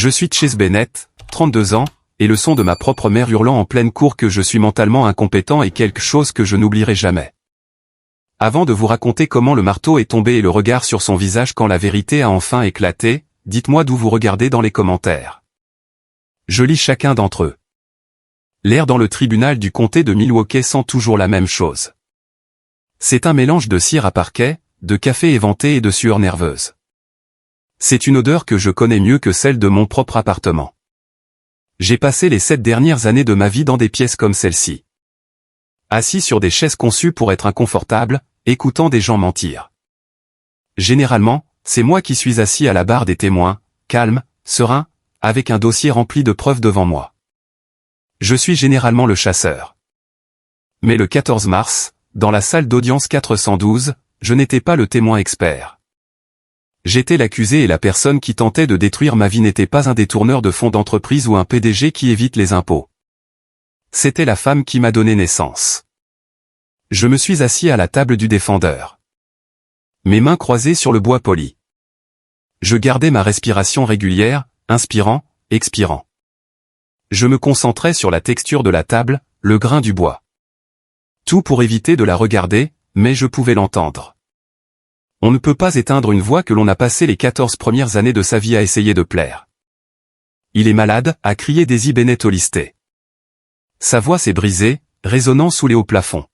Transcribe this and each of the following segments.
Je suis Chase Bennett, 32 ans, et le son de ma propre mère hurlant en pleine cour que je suis mentalement incompétent est quelque chose que je n'oublierai jamais. Avant de vous raconter comment le marteau est tombé et le regard sur son visage quand la vérité a enfin éclaté, dites-moi d'où vous regardez dans les commentaires. Je lis chacun d'entre eux. L'air dans le tribunal du comté de Milwaukee sent toujours la même chose. C'est un mélange de cire à parquet, de café éventé et de sueur nerveuse. C'est une odeur que je connais mieux que celle de mon propre appartement. J'ai passé les 7 dernières années de ma vie dans des pièces comme celle-ci. Assis sur des chaises conçues pour être inconfortables, écoutant des gens mentir. Généralement, c'est moi qui suis assis à la barre des témoins, calme, serein, avec un dossier rempli de preuves devant moi. Je suis généralement le chasseur. Mais le 14 mars, dans la salle d'audience 412, je n'étais pas le témoin expert. J'étais l'accusé et la personne qui tentait de détruire ma vie n'était pas un détourneur de fonds d'entreprise ou un PDG qui évite les impôts. C'était la femme qui m'a donné naissance. Je me suis assis à la table du défendeur. Mes mains croisées sur le bois poli. Je gardais ma respiration régulière, inspirant, expirant. Je me concentrais sur la texture de la table, le grain du bois. Tout pour éviter de la regarder, mais je pouvais l'entendre. On ne peut pas éteindre une voix que l'on a passé les 14 premières années de sa vie à essayer de plaire. Il est malade, a crié Daisy Bennett au listé. Sa voix s'est brisée, résonnant sous les hauts plafonds.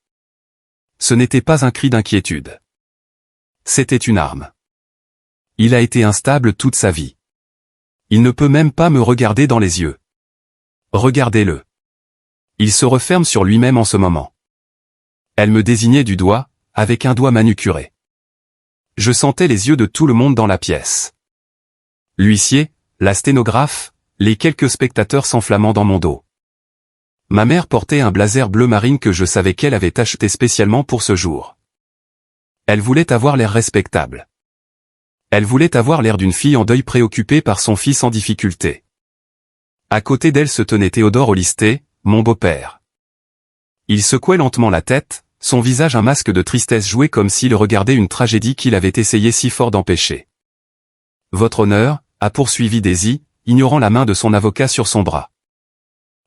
Ce n'était pas un cri d'inquiétude. C'était une arme. Il a été instable toute sa vie. Il ne peut même pas me regarder dans les yeux. Regardez-le. Il se referme sur lui-même en ce moment. Elle me désignait du doigt, avec un doigt manucuré. Je sentais les yeux de tout le monde dans la pièce. L'huissier, la sténographe, les quelques spectateurs s'enflammant dans mon dos. Ma mère portait un blazer bleu marine que je savais qu'elle avait acheté spécialement pour ce jour. Elle voulait avoir l'air respectable. Elle voulait avoir l'air d'une fille en deuil préoccupée par son fils en difficulté. À côté d'elle se tenait Théodore Olisté, mon beau-père. Il secouait lentement la tête, son visage un masque de tristesse joué comme s'il regardait une tragédie qu'il avait essayé si fort d'empêcher. « Votre honneur » a poursuivi Daisy, ignorant la main de son avocat sur son bras.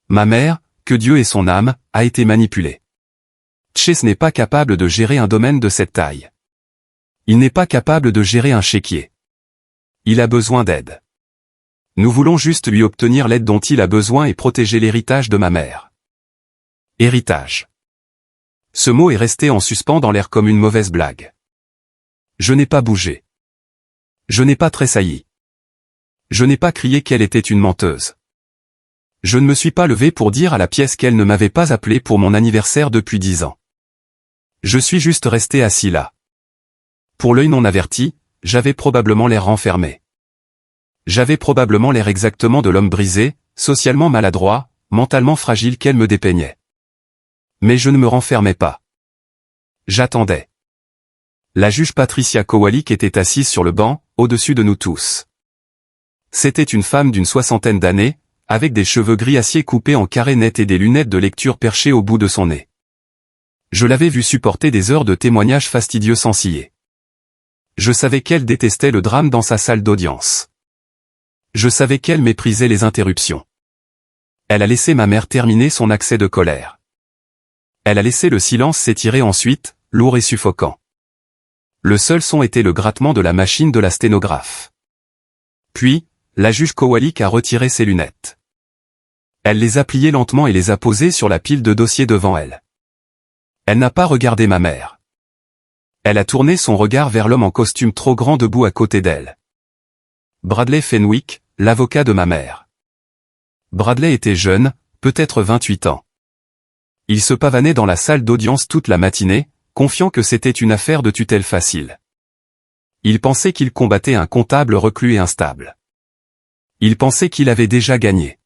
Ma mère, que Dieu ait son âme, a été manipulée. Chase n'est pas capable de gérer un domaine de cette taille. Il n'est pas capable de gérer un chéquier. Il a besoin d'aide. Nous voulons juste lui obtenir l'aide dont il a besoin et protéger l'héritage de ma mère. Héritage. Ce mot est resté en suspens dans l'air comme une mauvaise blague. Je n'ai pas bougé. Je n'ai pas tressailli. Je n'ai pas crié qu'elle était une menteuse. Je ne me suis pas levé pour dire à la pièce qu'elle ne m'avait pas appelé pour mon anniversaire depuis 10 ans. Je suis juste resté assis là. Pour l'œil non averti, j'avais probablement l'air renfermé. J'avais probablement l'air exactement de l'homme brisé, socialement maladroit, mentalement fragile qu'elle me dépeignait. Mais je ne me renfermais pas. J'attendais. La juge Patricia Kowalik était assise sur le banc, au-dessus de nous tous. C'était une femme d'une 60aine d'années, avec des cheveux gris acier coupés en carrés nets et des lunettes de lecture perchées au bout de son nez. Je l'avais vue supporter des heures de témoignages fastidieux sans ciller. Je savais qu'elle détestait le drame dans sa salle d'audience. Je savais qu'elle méprisait les interruptions. Elle a laissé ma mère terminer son accès de colère. Elle a laissé le silence s'étirer ensuite, lourd et suffocant. Le seul son était le grattement de la machine de la sténographe. Puis, la juge Kowalik a retiré ses lunettes. Elle les a pliées lentement et les a posées sur la pile de dossiers devant elle. Elle n'a pas regardé ma mère. Elle a tourné son regard vers l'homme en costume trop grand debout à côté d'elle. Bradley Fenwick, l'avocat de ma mère. Bradley était jeune, peut-être 28 ans. Il se pavanait dans la salle d'audience toute la matinée, confiant que c'était une affaire de tutelle facile. Il pensait qu'il combattait un comptable reclus et instable. Il pensait qu'il avait déjà gagné.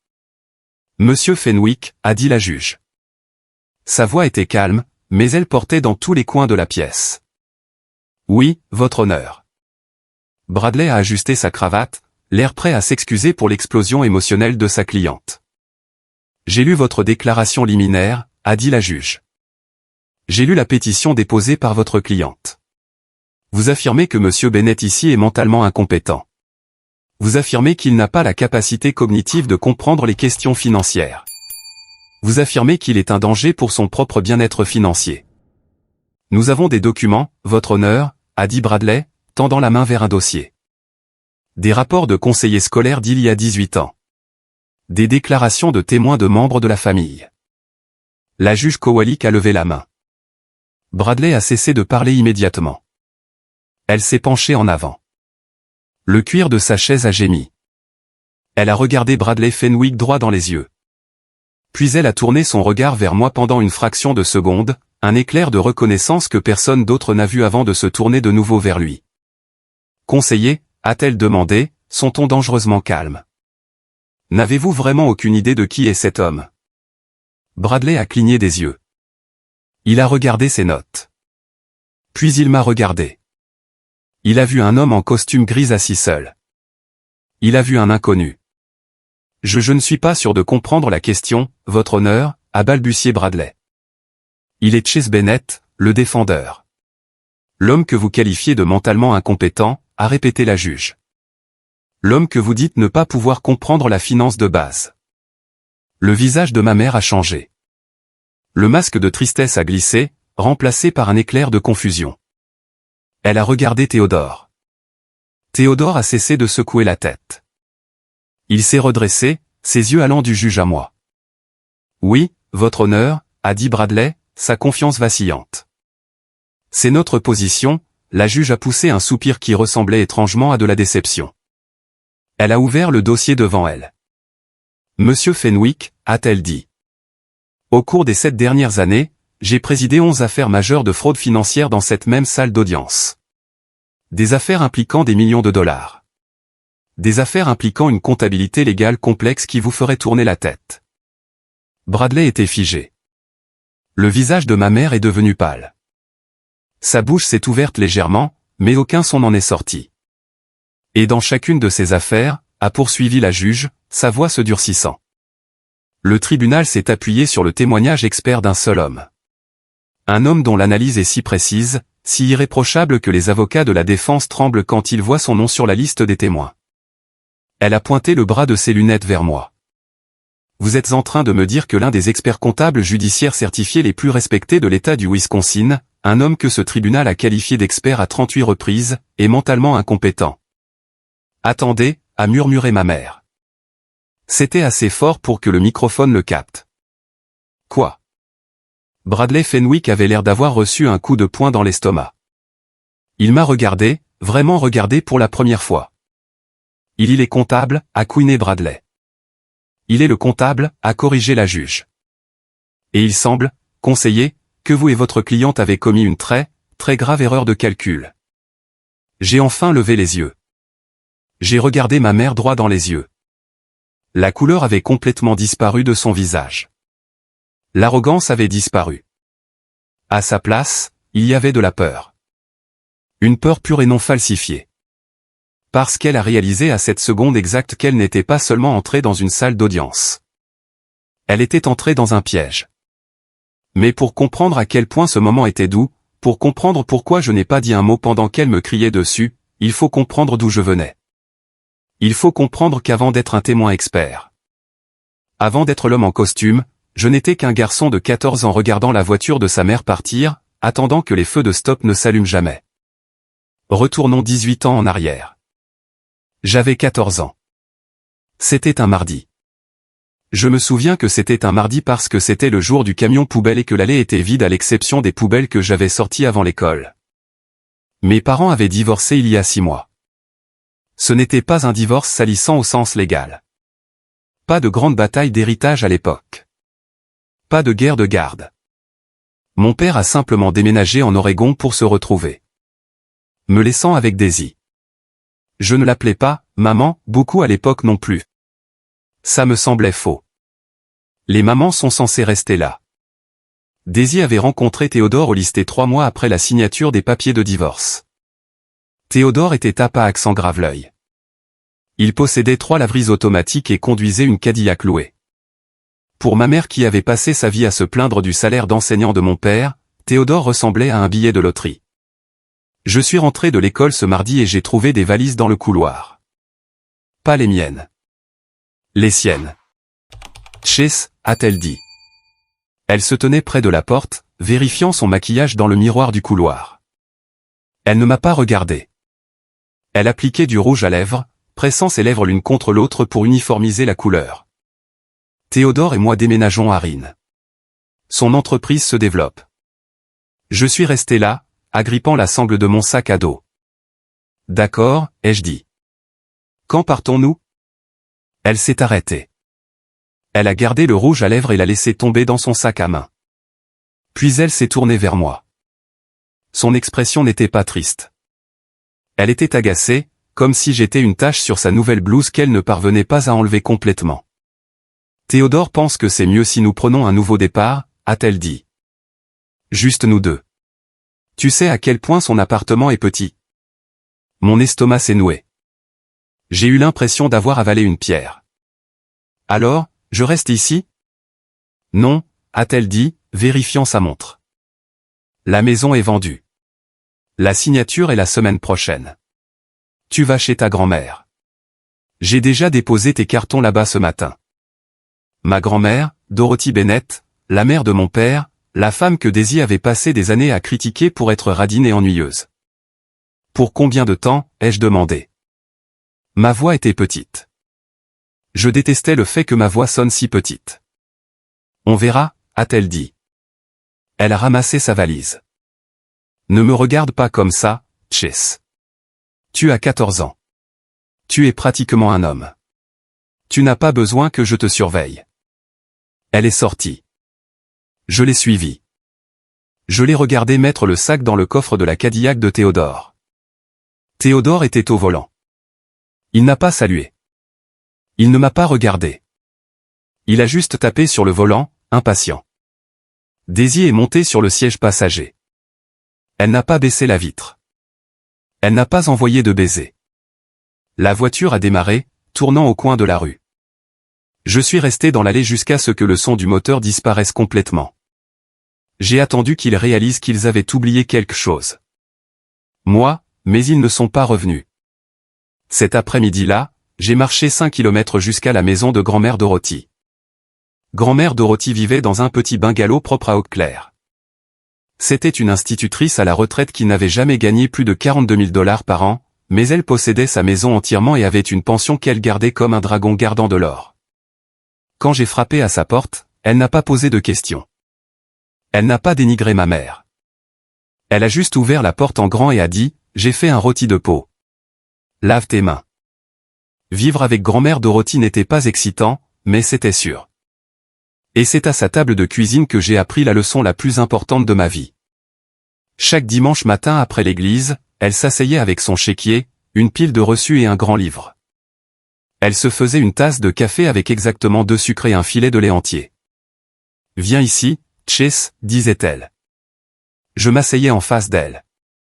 « Monsieur Fenwick » a dit la juge. Sa voix était calme, mais elle portait dans tous les coins de la pièce. « Oui, votre honneur. » Bradley a ajusté sa cravate, l'air prêt à s'excuser pour l'explosion émotionnelle de sa cliente. « J'ai lu votre déclaration liminaire » a dit la juge. J'ai lu la pétition déposée par votre cliente. Vous affirmez que Monsieur Bennett ici est mentalement incompétent. Vous affirmez qu'il n'a pas la capacité cognitive de comprendre les questions financières. Vous affirmez qu'il est un danger pour son propre bien-être financier. Nous avons des documents, votre honneur, a dit Bradley, tendant la main vers un dossier. Des rapports de conseillers scolaires d'il y a 18 ans. Des déclarations de témoins de membres de la famille. La juge Kowalik a levé la main. Bradley a cessé de parler immédiatement. Elle s'est penchée en avant. Le cuir de sa chaise a gémi. Elle a regardé Bradley Fenwick droit dans les yeux. Puis elle a tourné son regard vers moi pendant une fraction de seconde, un éclair de reconnaissance que personne d'autre n'a vu avant de se tourner de nouveau vers lui. Conseiller, a-t-elle demandé, son ton dangereusement calme. N'avez-vous vraiment aucune idée de qui est cet homme? Bradley a cligné des yeux. Il a regardé ses notes. Puis il m'a regardé. Il a vu un homme en costume gris assis seul. Il a vu un inconnu. Je ne suis pas sûr de comprendre la question, votre honneur, a balbutié Bradley. Il est Chase Bennett, le défendeur. L'homme que vous qualifiez de mentalement incompétent, a répété la juge. L'homme que vous dites ne pas pouvoir comprendre la finance de base. Le visage de ma mère a changé. Le masque de tristesse a glissé, remplacé par un éclair de confusion. Elle a regardé Théodore. Théodore a cessé de secouer la tête. Il s'est redressé, ses yeux allant du juge à moi. Oui, votre honneur, a dit Bradley, sa confiance vacillante. C'est notre position, la juge a poussé un soupir qui ressemblait étrangement à de la déception. Elle a ouvert le dossier devant elle. Monsieur Fenwick, a-t-elle dit. Au cours des 7 dernières années, j'ai présidé 11 affaires majeures de fraude financière dans cette même salle d'audience. Des affaires impliquant des millions de dollars. Des affaires impliquant une comptabilité légale complexe qui vous ferait tourner la tête. Bradley était figé. Le visage de ma mère est devenu pâle. Sa bouche s'est ouverte légèrement, mais aucun son n'en est sorti. Et dans chacune de ces affaires, a poursuivi la juge, sa voix se durcissant. Le tribunal s'est appuyé sur le témoignage expert d'un seul homme. Un homme dont l'analyse est si précise, si irréprochable que les avocats de la défense tremblent quand ils voient son nom sur la liste des témoins. Elle a pointé le bras de ses lunettes vers moi. Vous êtes en train de me dire que l'un des experts comptables judiciaires certifiés les plus respectés de l'État du Wisconsin, un homme que ce tribunal a qualifié d'expert à 38 reprises, est mentalement incompétent. Attendez, a murmuré ma mère. C'était assez fort pour que le microphone le capte. Quoi? Bradley Fenwick avait l'air d'avoir reçu un coup de poing dans l'estomac. Il m'a regardé, vraiment regardé pour la première fois. Il est comptable, a couiné Bradley. Il est le comptable, a corrigé la juge. Et il semble, conseiller, que vous et votre cliente avez commis une très grave erreur de calcul. J'ai enfin levé les yeux. J'ai regardé ma mère droit dans les yeux. La couleur avait complètement disparu de son visage. L'arrogance avait disparu. À sa place, il y avait de la peur. Une peur pure et non falsifiée. Parce qu'elle a réalisé à cette seconde exacte qu'elle n'était pas seulement entrée dans une salle d'audience. Elle était entrée dans un piège. Mais pour comprendre à quel point ce moment était doux, pour comprendre pourquoi je n'ai pas dit un mot pendant qu'elle me criait dessus, il faut comprendre d'où je venais. Il faut comprendre qu'avant d'être un témoin expert, avant d'être l'homme en costume, je n'étais qu'un garçon de 14 ans regardant la voiture de sa mère partir, attendant que les feux de stop ne s'allument jamais. Retournons 18 ans en arrière. J'avais 14 ans. C'était un mardi. Je me souviens que c'était un mardi parce que c'était le jour du camion poubelle et que l'allée était vide à l'exception des poubelles que j'avais sorties avant l'école. Mes parents avaient divorcé il y a 6 mois. Ce n'était pas un divorce salissant au sens légal. Pas de grande bataille d'héritage à l'époque. Pas de guerre de garde. Mon père a simplement déménagé en Oregon pour se retrouver. Me laissant avec Daisy. Je ne l'appelais pas maman, beaucoup à l'époque non plus. Ça me semblait faux. Les mamans sont censées rester là. Daisy avait rencontré Théodore au lycée 3 mois après la signature des papiers de divorce. Théodore était tape à accent grave l'œil. Il possédait 3 laveries automatiques et conduisait une Cadillac louée. Pour ma mère qui avait passé sa vie à se plaindre du salaire d'enseignant de mon père, Théodore ressemblait à un billet de loterie. Je suis rentré de l'école ce mardi et j'ai trouvé des valises dans le couloir. pas les miennes. Les siennes. Chase, a-t-elle dit. Elle se tenait près de la porte, vérifiant son maquillage dans le miroir du couloir. Elle ne m'a pas regardé. Elle appliquait du rouge à lèvres, pressant ses lèvres l'une contre l'autre pour uniformiser la couleur. Théodore et moi déménageons à Rennes. Son entreprise se développe. Je suis resté là, agrippant la sangle de mon sac à dos. D'accord, ai-je dit. Quand partons-nous? Elle s'est arrêtée. Elle a gardé le rouge à lèvres et l'a laissé tomber dans son sac à main. Puis elle s'est tournée vers moi. Son expression n'était pas triste. Elle était agacée, comme si j'étais une tache sur sa nouvelle blouse qu'elle ne parvenait pas à enlever complètement. Théodore pense que c'est mieux si nous prenons un nouveau départ, a-t-elle dit. Juste nous deux. Tu sais à quel point son appartement est petit. Mon estomac s'est noué. J'ai eu l'impression d'avoir avalé une pierre. Alors, je reste ici? Non, a-t-elle dit, vérifiant sa montre. La maison est vendue. La signature est la semaine prochaine. Tu vas chez ta grand-mère. J'ai déjà déposé tes cartons là-bas ce matin. Ma grand-mère, Dorothy Bennett, la mère de mon père, la femme que Daisy avait passé des années à critiquer pour être radine et ennuyeuse. Pour combien de temps, ai-je demandé. Ma voix était petite. Je détestais le fait que ma voix sonne si petite. On verra, a-t-elle dit. Elle a ramassé sa valise. Ne me regarde pas comme ça, Chase. Tu as 14 ans. Tu es pratiquement un homme. Tu n'as pas besoin que je te surveille. Elle est sortie. Je l'ai suivie. Je l'ai regardé mettre le sac dans le coffre de la Cadillac de Théodore. Théodore était au volant. Il n'a pas salué. Il ne m'a pas regardé. Il a juste tapé sur le volant, impatient. Daisy est montée sur le siège passager. Elle n'a pas baissé la vitre. Elle n'a pas envoyé de baiser. La voiture a démarré, tournant au coin de la rue. Je suis resté dans l'allée jusqu'à ce que le son du moteur disparaisse complètement. J'ai attendu qu'ils réalisent qu'ils avaient oublié quelque chose. Moi, mais ils ne sont pas revenus. Cet après-midi-là, j'ai marché 5 kilomètres jusqu'à la maison de grand-mère Dorothy. Grand-mère Dorothy vivait dans un petit bungalow propre à Eau-Claire. C'était une institutrice à la retraite qui n'avait jamais gagné plus de 42 000 $ par an, mais elle possédait sa maison entièrement et avait une pension qu'elle gardait comme un dragon gardant de l'or. Quand j'ai frappé à sa porte, elle n'a pas posé de questions. Elle n'a pas dénigré ma mère. Elle a juste ouvert la porte en grand et a dit, « J'ai fait un rôti de peau. Lave tes mains. » Vivre avec grand-mère Dorothy n'était pas excitant, mais c'était sûr. Et c'est à sa table de cuisine que j'ai appris la leçon la plus importante de ma vie. Chaque dimanche matin après l'église, elle s'asseyait avec son chéquier, une pile de reçus et un grand livre. Elle se faisait une tasse de café avec exactement 2 sucres et un filet de lait entier. « Viens ici, Chase, disait-elle. Je m'asseyais en face d'elle.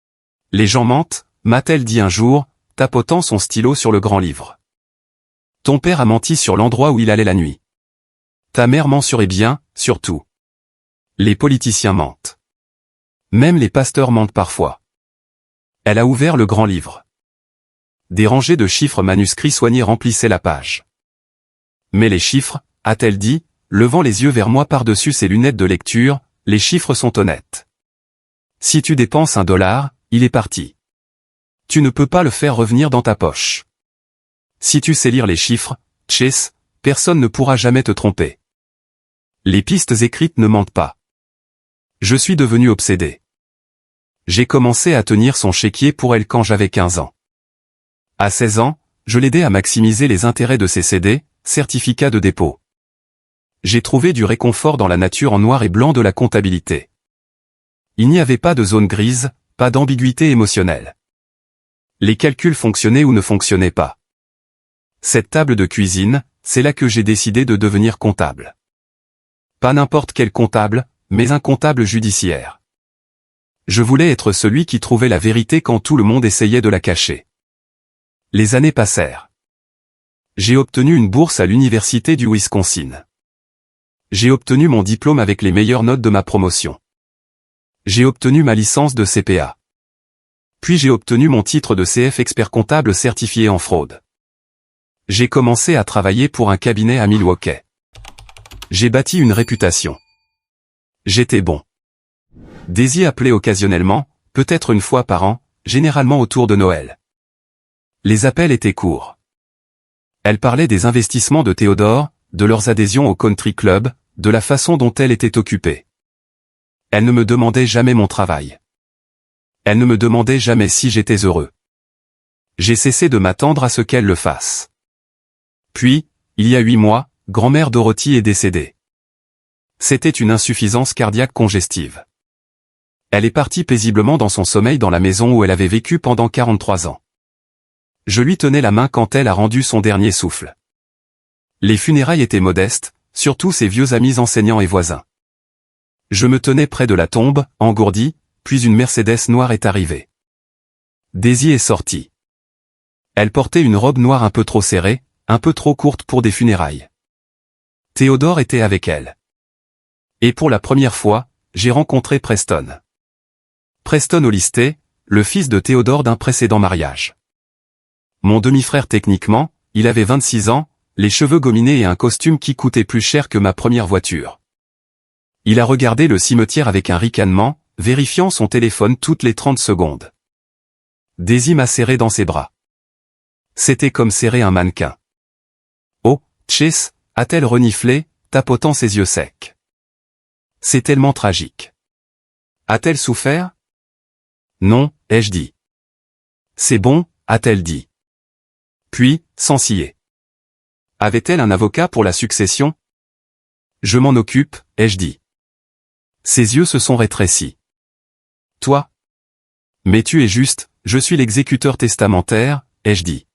« Les gens mentent, m'a-t-elle dit un jour, tapotant son stylo sur le grand livre. Ton père a menti sur l'endroit où il allait la nuit. Ta mère mensurait bien, surtout. Les politiciens mentent. Même les pasteurs mentent parfois. » Elle a ouvert le grand livre. Des rangées de chiffres manuscrits soignés remplissaient la page. « Mais les chiffres, a-t-elle dit, levant les yeux vers moi par-dessus ses lunettes de lecture, les chiffres sont honnêtes. Si tu dépenses $1, il est parti. Tu ne peux pas le faire revenir dans ta poche. Si tu sais lire les chiffres, Chase, personne ne pourra jamais te tromper. Les pistes écrites ne mentent pas. » Je suis devenu obsédé. J'ai commencé à tenir son chéquier pour elle quand j'avais 15 ans. À 16 ans, je l'aidais à maximiser les intérêts de ses CD, certificats de dépôt. J'ai trouvé du réconfort dans la nature en noir et blanc de la comptabilité. Il n'y avait pas de zone grise, pas d'ambiguïté émotionnelle. Les calculs fonctionnaient ou ne fonctionnaient pas. Cette table de cuisine, c'est là que j'ai décidé de devenir comptable. Pas n'importe quel comptable, mais un comptable judiciaire. Je voulais être celui qui trouvait la vérité quand tout le monde essayait de la cacher. Les années passèrent. J'ai obtenu une bourse à l'université du Wisconsin. J'ai obtenu mon diplôme avec les meilleures notes de ma promotion. J'ai obtenu ma licence de CPA. Puis j'ai obtenu mon titre de CF expert comptable certifié en fraude. J'ai commencé à travailler pour un cabinet à Milwaukee. J'ai bâti une réputation. J'étais bon. Daisy appelait occasionnellement, peut-être une fois par an, généralement autour de Noël. Les appels étaient courts. Elle parlait des investissements de Théodore, de leurs adhésions au country club, de la façon dont elle était occupée. Elle ne me demandait jamais mon travail. Elle ne me demandait jamais si j'étais heureux. J'ai cessé de m'attendre à ce qu'elle le fasse. Puis, il y a 8 mois, grand-mère Dorothy est décédée. C'était une insuffisance cardiaque congestive. Elle est partie paisiblement dans son sommeil dans la maison où elle avait vécu pendant 43 ans. Je lui tenais la main quand elle a rendu son dernier souffle. Les funérailles étaient modestes, surtout ses vieux amis enseignants et voisins. Je me tenais près de la tombe, engourdi, puis une Mercedes noire est arrivée. Daisy est sortie. Elle portait une robe noire un peu trop serrée, un peu trop courte pour des funérailles. Théodore était avec elle. Et pour la première fois, j'ai rencontré Preston. Preston Hollister, le fils de Théodore d'un précédent mariage. Mon demi-frère techniquement, il avait 26 ans, les cheveux gominés et un costume qui coûtait plus cher que ma première voiture. Il a regardé le cimetière avec un ricanement, vérifiant son téléphone toutes les 30 secondes. Daisy m'a serré dans ses bras. C'était comme serrer un mannequin. Oh, Chase, a-t-elle reniflé, tapotant ses yeux secs. C'est tellement tragique. A-t-elle souffert? Non, ai-je dit. C'est bon, a-t-elle dit. Puis, sans scier. Avait-elle un avocat pour la succession? Je m'en occupe, ai-je dit. Ses yeux se sont rétrécis. Toi? Mais tu es juste, je suis l'exécuteur testamentaire, ai-je dit.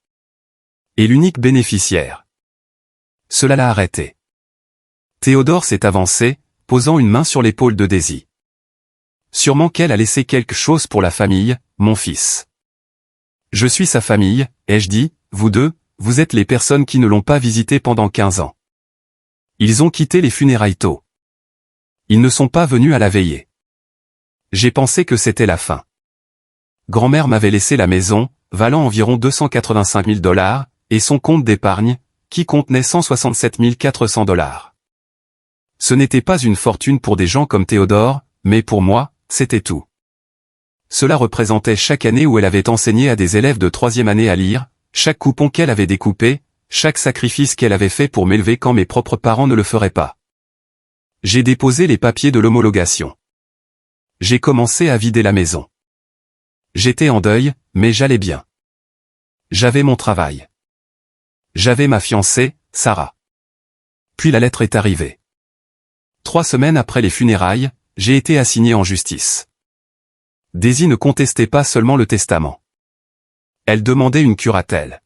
Et l'unique bénéficiaire. Cela l'a arrêté. Théodore s'est avancé, posant une main sur l'épaule de Daisy. Sûrement qu'elle a laissé quelque chose pour la famille, mon fils. Je suis sa famille, ai-je dit, vous deux, vous êtes les personnes qui ne l'ont pas visité pendant 15 ans. Ils ont quitté les funérailles tôt. Ils ne sont pas venus à la veillée. J'ai pensé que c'était la fin. Grand-mère m'avait laissé la maison, valant environ 285 000 $, et son compte d'épargne, qui contenait 167 400 $. Ce n'était pas une fortune pour des gens comme Théodore, mais pour moi, c'était tout. Cela représentait chaque année où elle avait enseigné à des élèves de 3e année à lire, chaque coupon qu'elle avait découpé, chaque sacrifice qu'elle avait fait pour m'élever quand mes propres parents ne le feraient pas. J'ai déposé les papiers de l'homologation. J'ai commencé à vider la maison. J'étais en deuil, mais j'allais bien. J'avais mon travail. J'avais ma fiancée, Sarah. Puis la lettre est arrivée. 3 semaines après les funérailles, j'ai été assigné en justice. Daisy ne contestait pas seulement le testament. Elle demandait une curatelle.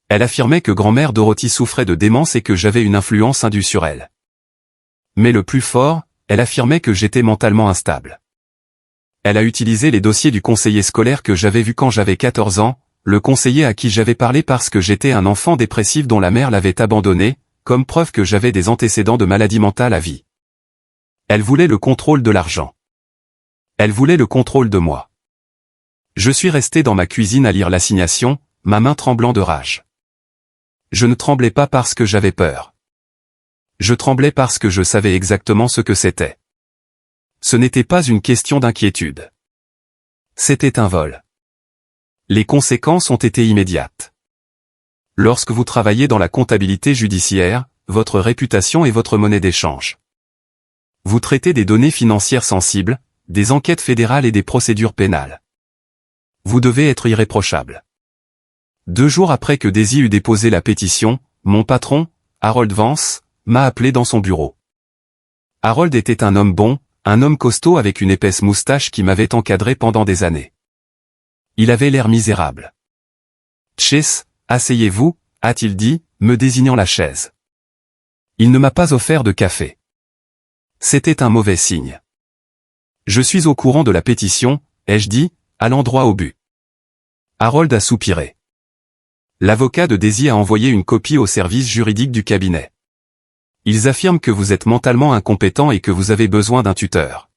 Elle affirmait que grand-mère Dorothy souffrait de démence et que j'avais une influence indue sur elle. Mais le plus fort, elle affirmait que j'étais mentalement instable. Elle a utilisé les dossiers du conseiller scolaire que j'avais vu quand j'avais 14 ans, le conseiller à qui j'avais parlé parce que j'étais un enfant dépressif dont la mère l'avait abandonné, comme preuve que j'avais des antécédents de maladie mentale à vie. Elle voulait le contrôle de l'argent. Elle voulait le contrôle de moi. Je suis resté dans ma cuisine à lire l'assignation, ma main tremblant de rage. Je ne tremblais pas parce que j'avais peur. Je tremblais parce que je savais exactement ce que c'était. Ce n'était pas une question d'inquiétude. C'était un vol. Les conséquences ont été immédiates. Lorsque vous travaillez dans la comptabilité judiciaire, votre réputation est votre monnaie d'échange. Vous traitez des données financières sensibles, des enquêtes fédérales et des procédures pénales. Vous devez être irréprochable. 2 jours après que Daisy eut déposé la pétition, mon patron, Harold Vance, m'a appelé dans son bureau. Harold était un homme bon, un homme costaud avec une épaisse moustache qui m'avait encadré pendant des années. Il avait l'air misérable. « Chase, asseyez-vous » a-t-il dit, me désignant la chaise. Il ne m'a pas offert de café. C'était un mauvais signe. Je suis au courant de la pétition, ai-je dit, allant droit au but. Harold a soupiré. L'avocat de Daisy a envoyé une copie au service juridique du cabinet. Ils affirment que vous êtes mentalement incompétent et que vous avez besoin d'un tuteur.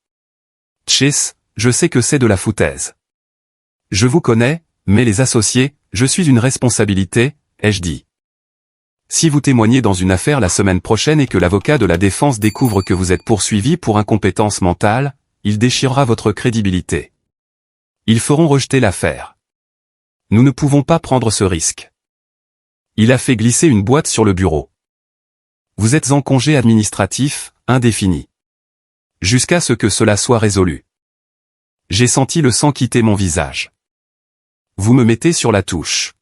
Chase, je sais que c'est de la foutaise. Je vous connais, mais les associés, je suis une responsabilité, ai-je dit. Si vous témoignez dans une affaire la semaine prochaine et que l'avocat de la défense découvre que vous êtes poursuivi pour incompétence mentale, il déchirera votre crédibilité. Ils feront rejeter l'affaire. Nous ne pouvons pas prendre ce risque. Il a fait glisser une boîte sur le bureau. Vous êtes en congé administratif, indéfini. Jusqu'à ce que cela soit résolu. J'ai senti le sang quitter mon visage. Vous me mettez sur la touche.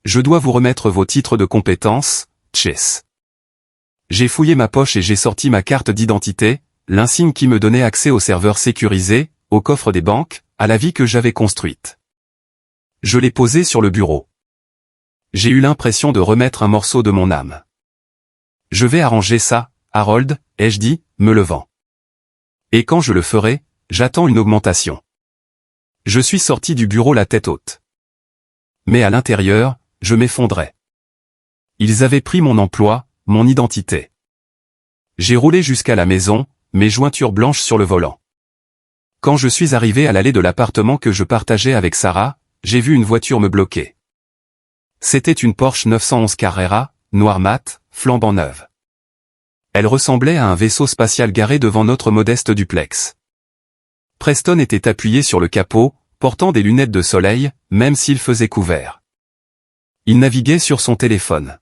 Je dois vous remettre vos titres de compétence, Chase. J'ai fouillé ma poche et j'ai sorti ma carte d'identité, l'insigne qui me donnait accès aux serveurs sécurisés, au coffre des banques, à la vie que j'avais construite. Je l'ai posée sur le bureau. J'ai eu l'impression de remettre un morceau de mon âme. Je vais arranger ça, Harold, ai-je dit, me levant. Et quand je le ferai, j'attends une augmentation. Je suis sorti du bureau la tête haute. Mais à l'intérieur, je m'effondrais. Ils avaient pris mon emploi, mon identité. J'ai roulé jusqu'à la maison, mes jointures blanches sur le volant. Quand je suis arrivé à l'allée de l'appartement que je partageais avec Sarah, j'ai vu une voiture me bloquer. C'était une Porsche 911 Carrera, noire mat, flambant neuve. Elle ressemblait à un vaisseau spatial garé devant notre modeste duplex. Preston était appuyé sur le capot, portant des lunettes de soleil, même s'il faisait couvert. Il naviguait sur son téléphone.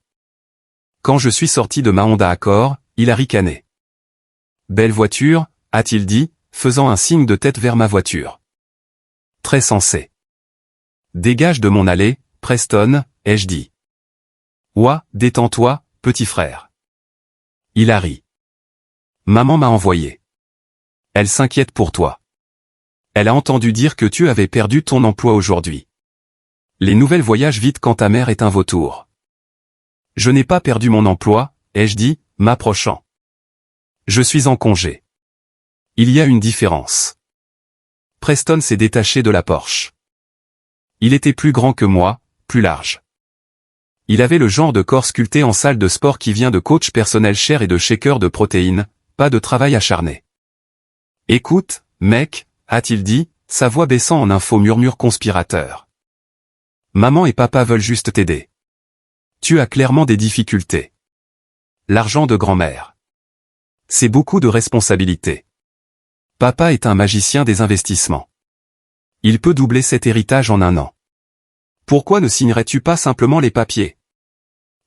Quand je suis sorti de ma Honda Accord, il a ricané. « Belle voiture », a-t-il dit, faisant un signe de tête vers ma voiture. Très sensé. « Dégage de mon allée, Preston », ai-je dit. « Ouah, détends-toi, petit frère. » Il a ri. « Maman m'a envoyé. Elle s'inquiète pour toi. Elle a entendu dire que tu avais perdu ton emploi aujourd'hui. Les nouvelles voyagent vite quand ta mère est un vautour. » Je n'ai pas perdu mon emploi, ai-je dit, m'approchant. Je suis en congé. Il y a une différence. Preston s'est détaché de la Porsche. Il était plus grand que moi, plus large. Il avait le genre de corps sculpté en salle de sport qui vient de coach personnel cher et de shaker de protéines, pas de travail acharné. « Écoute, mec », a-t-il dit, sa voix baissant en un faux murmure conspirateur. « Maman et papa veulent juste t'aider. Tu as clairement des difficultés. L'argent de grand-mère. C'est beaucoup de responsabilités. Papa est un magicien des investissements. Il peut doubler cet héritage en un an. Pourquoi ne signerais-tu pas simplement les papiers?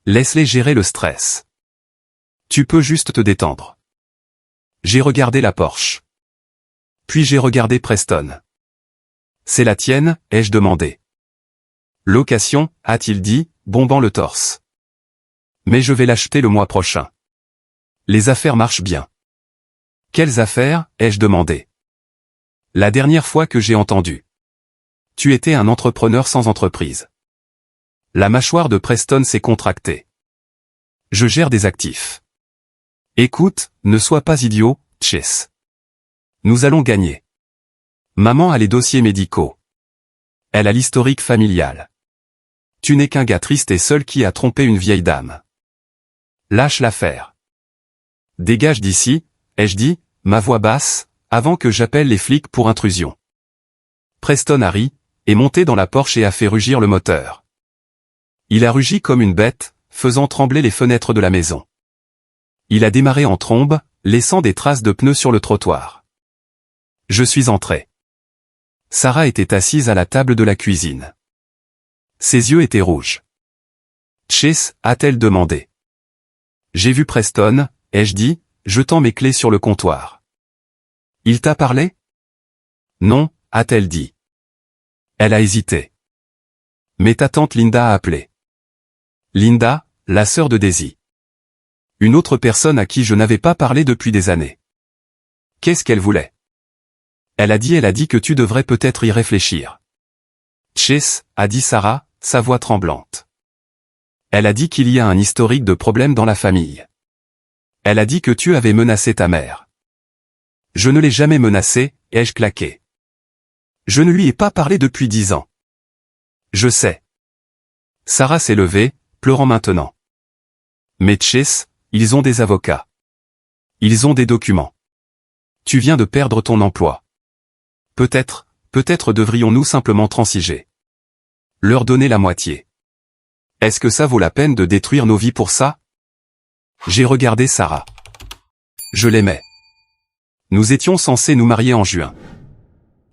Laisse-les gérer le stress. Tu peux juste te détendre. » J'ai regardé la Porsche. Puis j'ai regardé Preston. « C'est la tienne ?» ai-je demandé. « Location » a-t-il dit, bombant le torse. « Mais je vais l'acheter le mois prochain. Les affaires marchent bien. »« Quelles affaires ?» ai-je demandé. « La dernière fois que j'ai entendu. Tu étais un entrepreneur sans entreprise. » La mâchoire de Preston s'est contractée. « Je gère des actifs. »« Écoute, ne sois pas idiot, Chase. Nous allons gagner. Maman a les dossiers médicaux. Elle a l'historique familial. Tu n'es qu'un gars triste et seul qui a trompé une vieille dame. Lâche l'affaire. Dégage d'ici, ai-je dit, ma voix basse, avant que j'appelle les flics pour intrusion. Preston a ri, est monté dans la Porsche et a fait rugir le moteur. Il a rugi comme une bête, faisant trembler les fenêtres de la maison. Il a démarré en trombe, laissant des traces de pneus sur le trottoir. Je suis entré. Sarah était assise à la table de la cuisine. Ses yeux étaient rouges. « Chase » a-t-elle demandé. J'ai vu Preston, ai-je dit, jetant mes clés sur le comptoir. Il t'a parlé? Non, a-t-elle dit. Elle a hésité. Mais ta tante Linda a appelé. Linda, la sœur de Daisy. Une autre personne à qui je n'avais pas parlé depuis des années. Qu'est-ce qu'elle voulait? Elle a dit que tu devrais peut-être y réfléchir. Chase, a dit Sarah, sa voix tremblante. Elle a dit qu'il y a un historique de problèmes dans la famille. Elle a dit que tu avais menacé ta mère. Je ne l'ai jamais menacée, ai-je claqué. Je ne lui ai pas parlé depuis 10 ans. Je sais. Sarah s'est levée, pleurant maintenant. Mais Chase, ils ont des avocats. Ils ont des documents. Tu viens de perdre ton emploi. Peut-être devrions-nous simplement transiger. Leur donner la moitié. Est-ce que ça vaut la peine de détruire nos vies pour ça? J'ai regardé Sarah. Je l'aimais. Nous étions censés nous marier en juin.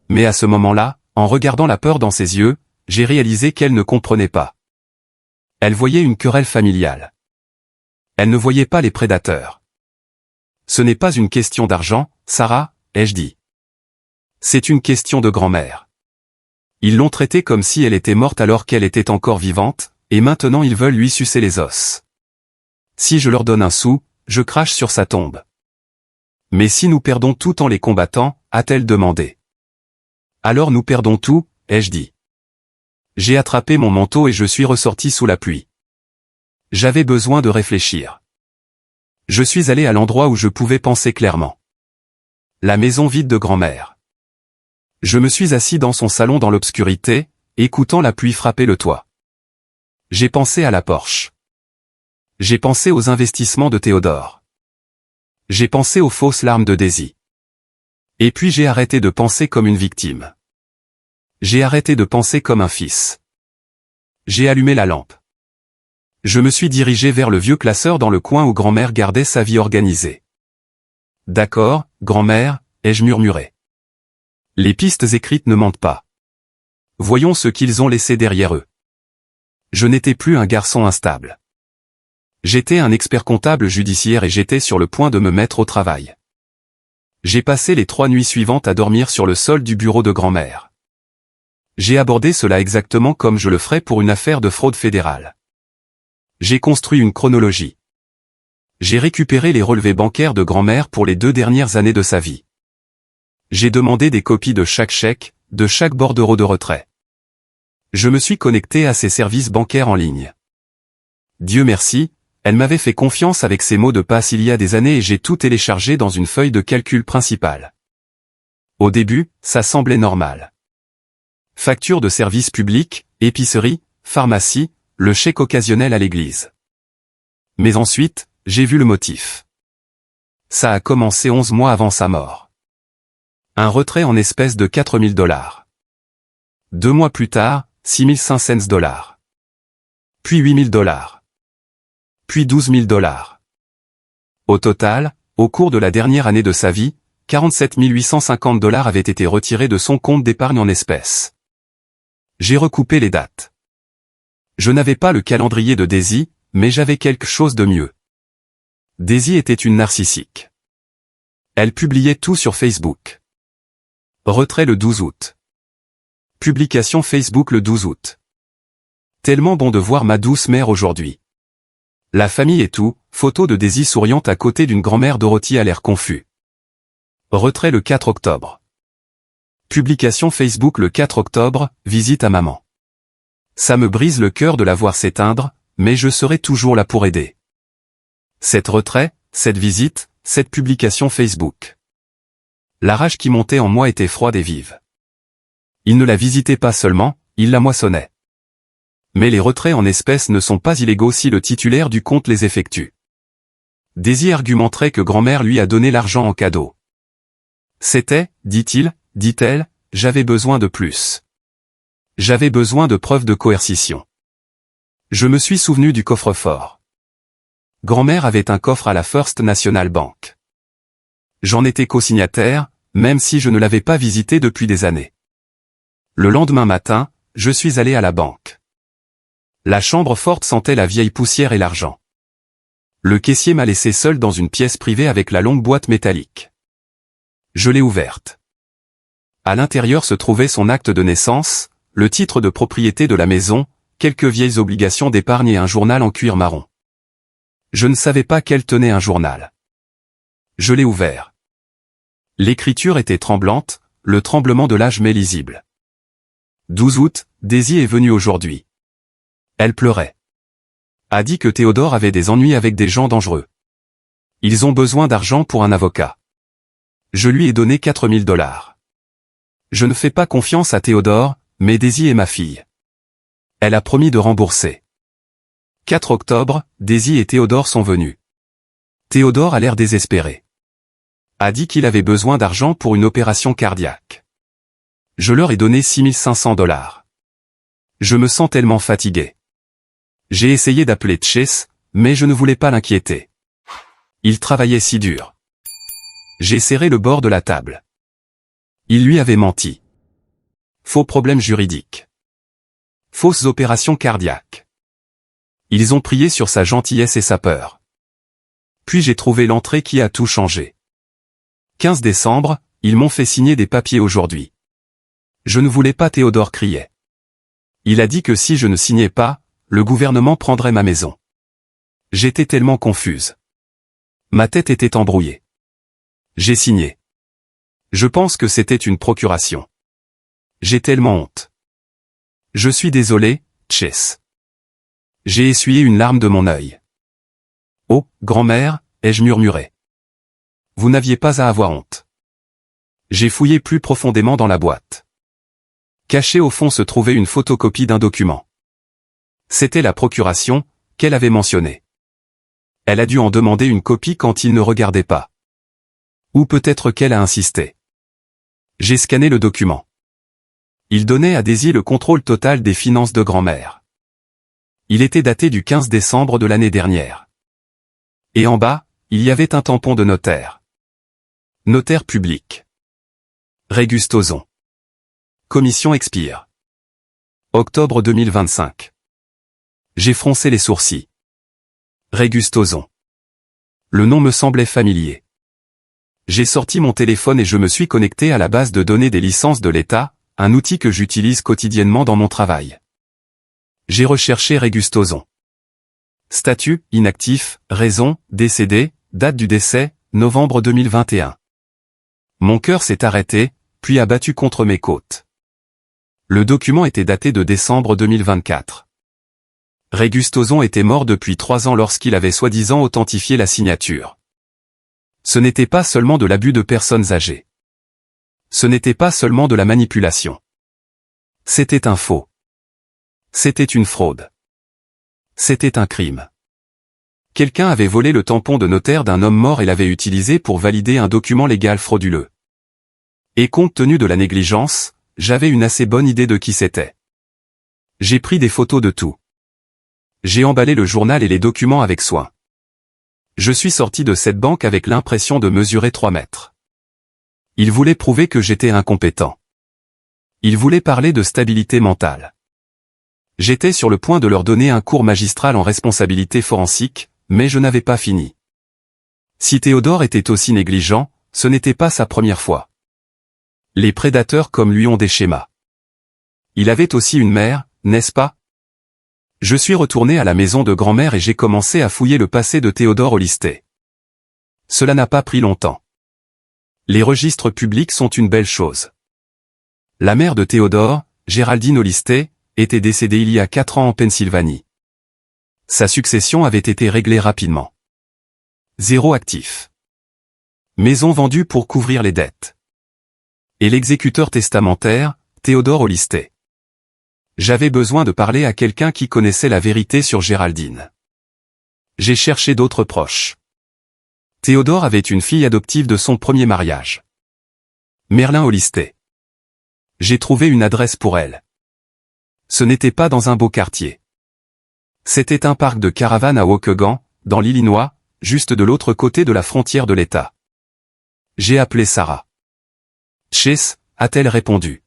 Mais à ce moment-là, en regardant la peur dans ses yeux, j'ai réalisé qu'elle ne comprenait pas. Elle voyait une querelle familiale. Elle ne voyait pas les prédateurs. Ce n'est pas une question d'argent, Sarah, ai-je dit. C'est une question de grand-mère. Ils l'ont traitée comme si elle était morte alors qu'elle était encore vivante, et maintenant ils veulent lui sucer les os. Si je leur donne un sou, je crache sur sa tombe. Mais si nous perdons tout en les combattant, a-t-elle demandé. Alors nous perdons tout, ai-je dit. J'ai attrapé mon manteau et je suis ressorti sous la pluie. J'avais besoin de réfléchir. Je suis allé à l'endroit où je pouvais penser clairement. La maison vide de grand-mère. Je me suis assis dans son salon dans l'obscurité, écoutant la pluie frapper le toit. J'ai pensé à la Porsche. J'ai pensé aux investissements de Théodore. J'ai pensé aux fausses larmes de Daisy. Et puis j'ai arrêté de penser comme une victime. J'ai arrêté de penser comme un fils. J'ai allumé la lampe. Je me suis dirigé vers le vieux classeur dans le coin où grand-mère gardait sa vie organisée. D'accord, grand-mère, ai-je murmuré. Les pistes écrites ne mentent pas. Voyons ce qu'ils ont laissé derrière eux. Je n'étais plus un garçon instable. J'étais un expert comptable judiciaire et j'étais sur le point de me mettre au travail. J'ai passé les 3 nuits suivantes à dormir sur le sol du bureau de grand-mère. J'ai abordé cela exactement comme je le ferais pour une affaire de fraude fédérale. J'ai construit une chronologie. J'ai récupéré les relevés bancaires de grand-mère pour les 2 dernières années de sa vie. J'ai demandé des copies de chaque chèque, de chaque bordereau de retrait. Je me suis connecté à ses services bancaires en ligne. Dieu merci, elle m'avait fait confiance avec ses mots de passe il y a des années et j'ai tout téléchargé dans une feuille de calcul principale. Au début, ça semblait normal. Facture de services publics, épicerie, pharmacie, le chèque occasionnel à l'église. Mais ensuite, j'ai vu le motif. Ça a commencé 11 mois avant sa mort. Un retrait en espèces de $4000. 2 mois plus tard, $6500. Puis $8000. Puis $12000. Au total, au cours de la dernière année de sa vie, $47 850 avaient été retirés de son compte d'épargne en espèces. J'ai recoupé les dates. Je n'avais pas le calendrier de Daisy, mais j'avais quelque chose de mieux. Daisy était une narcissique. Elle publiait tout sur Facebook. Retrait le 12 août. Publication Facebook le 12 août. Tellement bon de voir ma douce mère aujourd'hui. La famille et tout, photo de Daisy souriant à côté d'une grand-mère Dorothy à l'air confus. Retrait le 4 octobre. Publication Facebook le 4 octobre, visite à maman. Ça me brise le cœur de la voir s'éteindre, mais je serai toujours là pour aider. Cet retrait, cette visite, cette publication Facebook. La rage qui montait en moi était froide et vive. Il ne la visitait pas seulement, il la moissonnait. Mais les retraits en espèces ne sont pas illégaux si le titulaire du compte les effectue. Daisy argumenterait que grand-mère lui a donné l'argent en cadeau. C'était, dit-il, dit-elle, j'avais besoin de plus. J'avais besoin de preuves de coercition. Je me suis souvenu du coffre-fort. Grand-mère avait un coffre à la First National Bank. J'en étais co-signataire, même si je ne l'avais pas visité depuis des années. Le lendemain matin, je suis allé à la banque. La chambre forte sentait la vieille poussière et l'argent. Le caissier m'a laissé seul dans une pièce privée avec la longue boîte métallique. Je l'ai ouverte. À l'intérieur se trouvait son acte de naissance, le titre de propriété de la maison, quelques vieilles obligations d'épargne et un journal en cuir marron. Je ne savais pas qu'elle tenait un journal. Je l'ai ouvert. L'écriture était tremblante, le tremblement de l'âge mais lisible. 12 août, Daisy est venue aujourd'hui. Elle pleurait. A dit que Théodore avait des ennuis avec des gens dangereux. Ils ont besoin d'argent pour un avocat. Je lui ai donné $4000. Je ne fais pas confiance à Théodore, mais Daisy est ma fille. Elle a promis de rembourser. 4 octobre, Daisy et Théodore sont venus. Théodore a l'air désespéré. A dit qu'il avait besoin d'argent pour une opération cardiaque. Je leur ai donné $6500. Je me sens tellement fatigué. J'ai essayé d'appeler Chase, mais je ne voulais pas l'inquiéter. Il travaillait si dur. J'ai serré le bord de la table. Il lui avait menti. Faux problèmes juridiques. Fausses opérations cardiaques. Ils ont prié sur sa gentillesse et sa peur. Puis j'ai trouvé l'entrée qui a tout changé. 15 décembre, ils m'ont fait signer des papiers aujourd'hui. Je ne voulais pas, Théodore criait. Il a dit que si je ne signais pas, le gouvernement prendrait ma maison. J'étais tellement confuse. Ma tête était embrouillée. J'ai signé. Je pense que c'était une procuration. J'ai tellement honte. Je suis désolé, Chase. J'ai essuyé une larme de mon œil. Oh, grand-mère, ai-je murmuré. Vous n'aviez pas à avoir honte. J'ai fouillé plus profondément dans la boîte. Caché au fond se trouvait une photocopie d'un document. C'était la procuration, qu'elle avait mentionnée. Elle a dû en demander une copie quand il ne regardait pas. Ou peut-être qu'elle a insisté. J'ai scanné le document. Il donnait à Daisy le contrôle total des finances de grand-mère. Il était daté du 15 décembre de l'année dernière. Et en bas, il y avait un tampon de notaire. Notaire public. Régustozon. Commission expire. Octobre 2025. J'ai froncé les sourcils. Régustozon. Le nom me semblait familier. J'ai sorti mon téléphone et je me suis connecté à la base de données des licences de l'État, un outil que j'utilise quotidiennement dans mon travail. J'ai recherché Régustozon. Statut, inactif, raison, décédé, date du décès, novembre 2021. Mon cœur s'est arrêté, puis a battu contre mes côtes. Le document était daté de décembre 2024. Régustozon était mort depuis 3 ans lorsqu'il avait soi-disant authentifié la signature. Ce n'était pas seulement de l'abus de personnes âgées. Ce n'était pas seulement de la manipulation. C'était un faux. C'était une fraude. C'était un crime. Quelqu'un avait volé le tampon de notaire d'un homme mort et l'avait utilisé pour valider un document légal frauduleux. Et compte tenu de la négligence, j'avais une assez bonne idée de qui c'était. J'ai pris des photos de tout. J'ai emballé le journal et les documents avec soin. Je suis sorti de cette banque avec l'impression de mesurer 3 mètres. Ils voulaient prouver que j'étais incompétent. Ils voulaient parler de stabilité mentale. J'étais sur le point de leur donner un cours magistral en responsabilité forensique, mais je n'avais pas fini. Si Théodore était aussi négligent, ce n'était pas sa première fois. Les prédateurs comme lui ont des schémas. Il avait aussi une mère, n'est-ce pas? Je suis retourné à la maison de grand-mère et j'ai commencé à fouiller le passé de Théodore Olistet. Cela n'a pas pris longtemps. Les registres publics sont une belle chose. La mère de Théodore, Géraldine Olistet, était décédée il y a 4 ans en Pennsylvanie. Sa succession avait été réglée rapidement. 0 actif. Maison vendue pour couvrir les dettes. Et l'exécuteur testamentaire, Théodore Olistet. J'avais besoin de parler à quelqu'un qui connaissait la vérité sur Géraldine. J'ai cherché d'autres proches. Théodore avait une fille adoptive de son premier mariage. Merlin Olistet. J'ai trouvé une adresse pour elle. Ce n'était pas dans un beau quartier. C'était un parc de caravanes à Waukegan, dans l'Illinois, juste de l'autre côté de la frontière de l'État. J'ai appelé Sarah. Chase, a-t-elle répondu.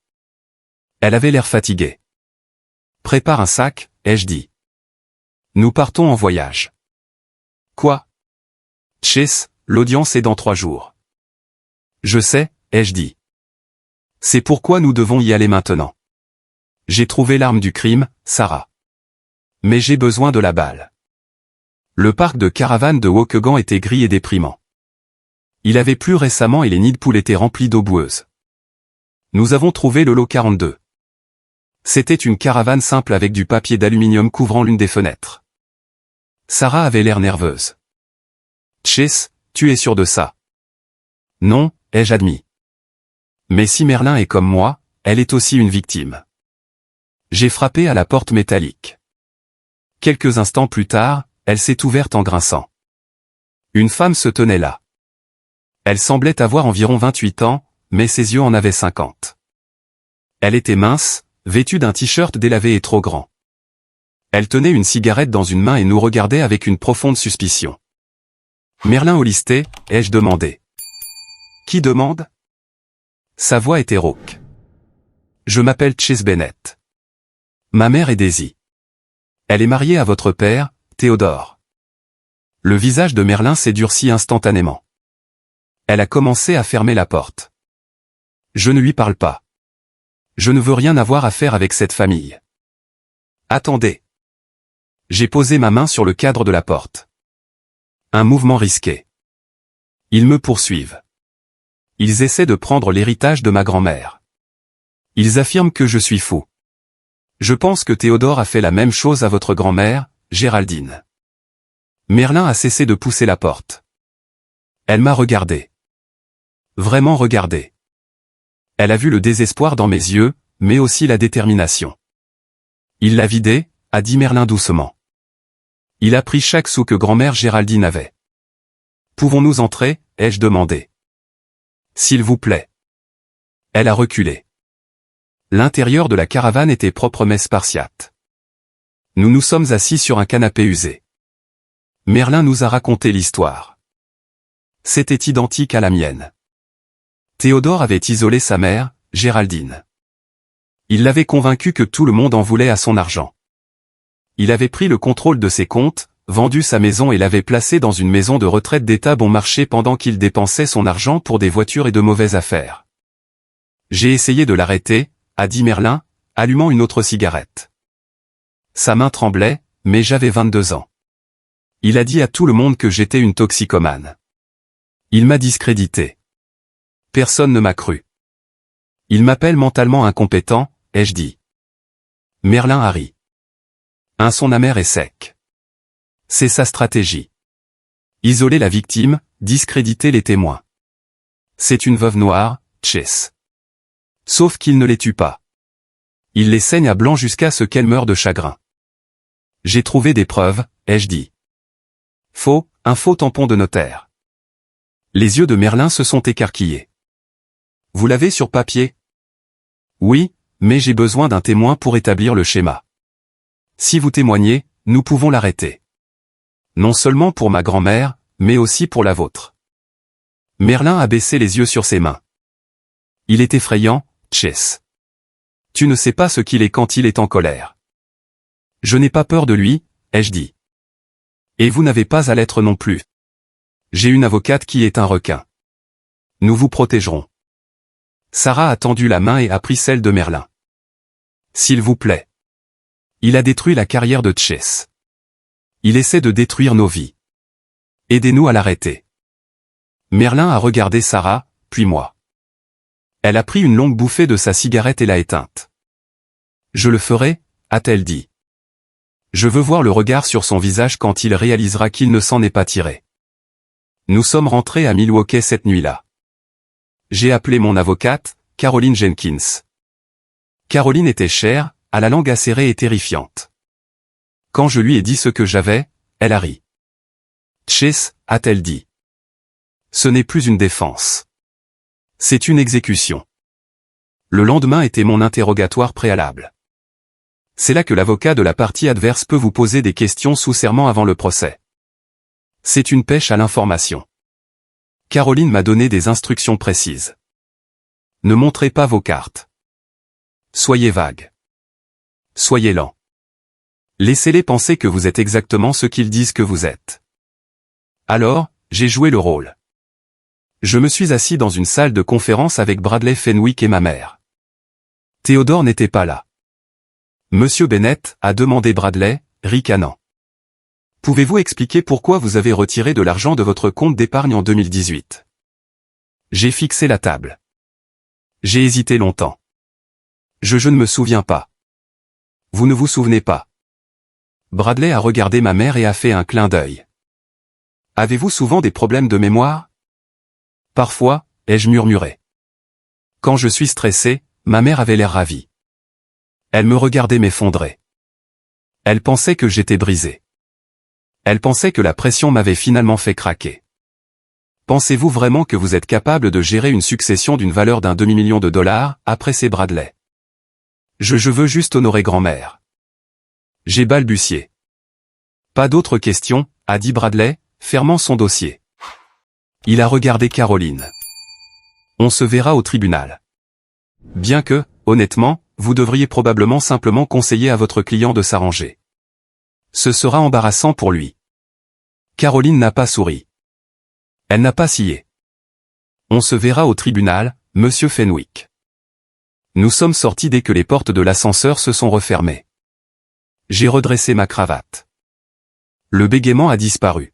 Elle avait l'air fatiguée. Prépare un sac, ai-je dit. Nous partons en voyage. Quoi? Chase, l'audience est dans 3 jours. Je sais, ai-je dit. C'est pourquoi nous devons y aller maintenant. J'ai trouvé l'arme du crime, Sarah. Mais j'ai besoin de la balle. Le parc de caravanes de Waukegan était gris et déprimant. Il avait plu récemment et les nids de poules étaient remplis d'eau boueuse. Nous avons trouvé le lot 42. C'était une caravane simple avec du papier d'aluminium couvrant l'une des fenêtres. Sarah avait l'air nerveuse. Chase, tu es sûr de ça? Non, ai-je admis. Mais si Merlin est comme moi, elle est aussi une victime. J'ai frappé à la porte métallique. Quelques instants plus tard, elle s'est ouverte en grinçant. Une femme se tenait là. Elle semblait avoir environ 28 ans, mais ses yeux en avaient 50. Elle était mince, vêtue d'un t-shirt délavé et trop grand. Elle tenait une cigarette dans une main et nous regardait avec une profonde suspicion. Merlin Hollister, ai-je demandé. Qui demande? Sa voix était rauque. Je m'appelle Chase Bennett. Ma mère est Daisy. Elle est mariée à votre père, Théodore. Le visage de Merlin s'est durci instantanément. Elle a commencé à fermer la porte. Je ne lui parle pas. Je ne veux rien avoir à faire avec cette famille. Attendez. J'ai posé ma main sur le cadre de la porte. Un mouvement risqué. Ils me poursuivent. Ils essaient de prendre l'héritage de ma grand-mère. Ils affirment que je suis fou. Je pense que Théodore a fait la même chose à votre grand-mère, Géraldine. Merlin a cessé de pousser la porte. Elle m'a regardé. Vraiment regardé. Elle a vu le désespoir dans mes yeux, mais aussi la détermination. Il l'a vidé, a dit Merlin doucement. Il a pris chaque sou que grand-mère Géraldine avait. Pouvons-nous entrer, ai-je demandé. S'il vous plaît. Elle a reculé. L'intérieur de la caravane était propre mais spartiate. Nous nous sommes assis sur un canapé usé. Merlin nous a raconté l'histoire. C'était identique à la mienne. Théodore avait isolé sa mère, Géraldine. Il l'avait convaincu que tout le monde en voulait à son argent. Il avait pris le contrôle de ses comptes, vendu sa maison et l'avait placé dans une maison de retraite d'État bon marché pendant qu'il dépensait son argent pour des voitures et de mauvaises affaires. J'ai essayé de l'arrêter, a dit Merlin, allumant une autre cigarette. Sa main tremblait, mais j'avais 22 ans. Il a dit à tout le monde que j'étais une toxicomane. Il m'a discrédité. Personne ne m'a cru. Il m'appelle mentalement incompétent, ai-je dit. Merlin a ri. Un son amer et sec. C'est sa stratégie. Isoler la victime, discréditer les témoins. C'est une veuve noire, Chase. Sauf qu'il ne les tue pas. Il les saigne à blanc jusqu'à ce qu'elle meure de chagrin. J'ai trouvé des preuves, ai-je dit. Un faux tampon de notaire. Les yeux de Merlin se sont écarquillés. Vous l'avez sur papier? Oui, mais j'ai besoin d'un témoin pour établir le schéma. Si vous témoignez, nous pouvons l'arrêter. Non seulement pour ma grand-mère, mais aussi pour la vôtre. Merlin a baissé les yeux sur ses mains. Il est effrayant, Chase. Tu ne sais pas ce qu'il est quand il est en colère. Je n'ai pas peur de lui, ai-je dit. Et vous n'avez pas à l'être non plus. J'ai une avocate qui est un requin. Nous vous protégerons. Sarah a tendu la main et a pris celle de Merlin. S'il vous plaît. Il a détruit la carrière de Chase. Il essaie de détruire nos vies. Aidez-nous à l'arrêter. Merlin a regardé Sarah, puis moi. Elle a pris une longue bouffée de sa cigarette et l'a éteinte. Je le ferai, a-t-elle dit. Je veux voir le regard sur son visage quand il réalisera qu'il ne s'en est pas tiré. Nous sommes rentrés à Milwaukee cette nuit-là. J'ai appelé mon avocate, Caroline Jenkins. Caroline était chère, à la langue acérée et terrifiante. Quand je lui ai dit ce que j'avais, elle a ri. Chase, a-t-elle dit. Ce n'est plus une défense. C'est une exécution. Le lendemain était mon interrogatoire préalable. C'est là que l'avocat de la partie adverse peut vous poser des questions sous serment avant le procès. C'est une pêche à l'information. Caroline m'a donné des instructions précises. Ne montrez pas vos cartes. Soyez vague. Soyez lent. Laissez-les penser que vous êtes exactement ce qu'ils disent que vous êtes. Alors, j'ai joué le rôle. Je me suis assis dans une salle de conférence avec Bradley Fenwick et ma mère. Théodore n'était pas là. Monsieur Bennett, a demandé Bradley, ricanant. Pouvez-vous expliquer pourquoi vous avez retiré de l'argent de votre compte d'épargne en 2018? J'ai fixé la table. J'ai hésité longtemps. Je ne me souviens pas. Vous ne vous souvenez pas. Bradley a regardé ma mère et a fait un clin d'œil. Avez-vous souvent des problèmes de mémoire? Parfois, ai-je murmuré. Quand je suis stressé, ma mère avait l'air ravie. Elle me regardait m'effondrer. Elle pensait que j'étais brisé. Elle pensait que la pression m'avait finalement fait craquer. Pensez-vous vraiment que vous êtes capable de gérer une succession d'une valeur d'un demi-million de dollars, a pressé Bradley. Je veux juste honorer grand-mère. J'ai balbutié. Pas d'autres questions, a dit Bradley, fermant son dossier. Il a regardé Caroline. On se verra au tribunal. Bien que, honnêtement, vous devriez probablement simplement conseiller à votre client de s'arranger. Ce sera embarrassant pour lui. Caroline n'a pas souri. Elle n'a pas scié. On se verra au tribunal, monsieur Fenwick. Nous sommes sortis dès que les portes de l'ascenseur se sont refermées. J'ai redressé ma cravate. Le bégaiement a disparu.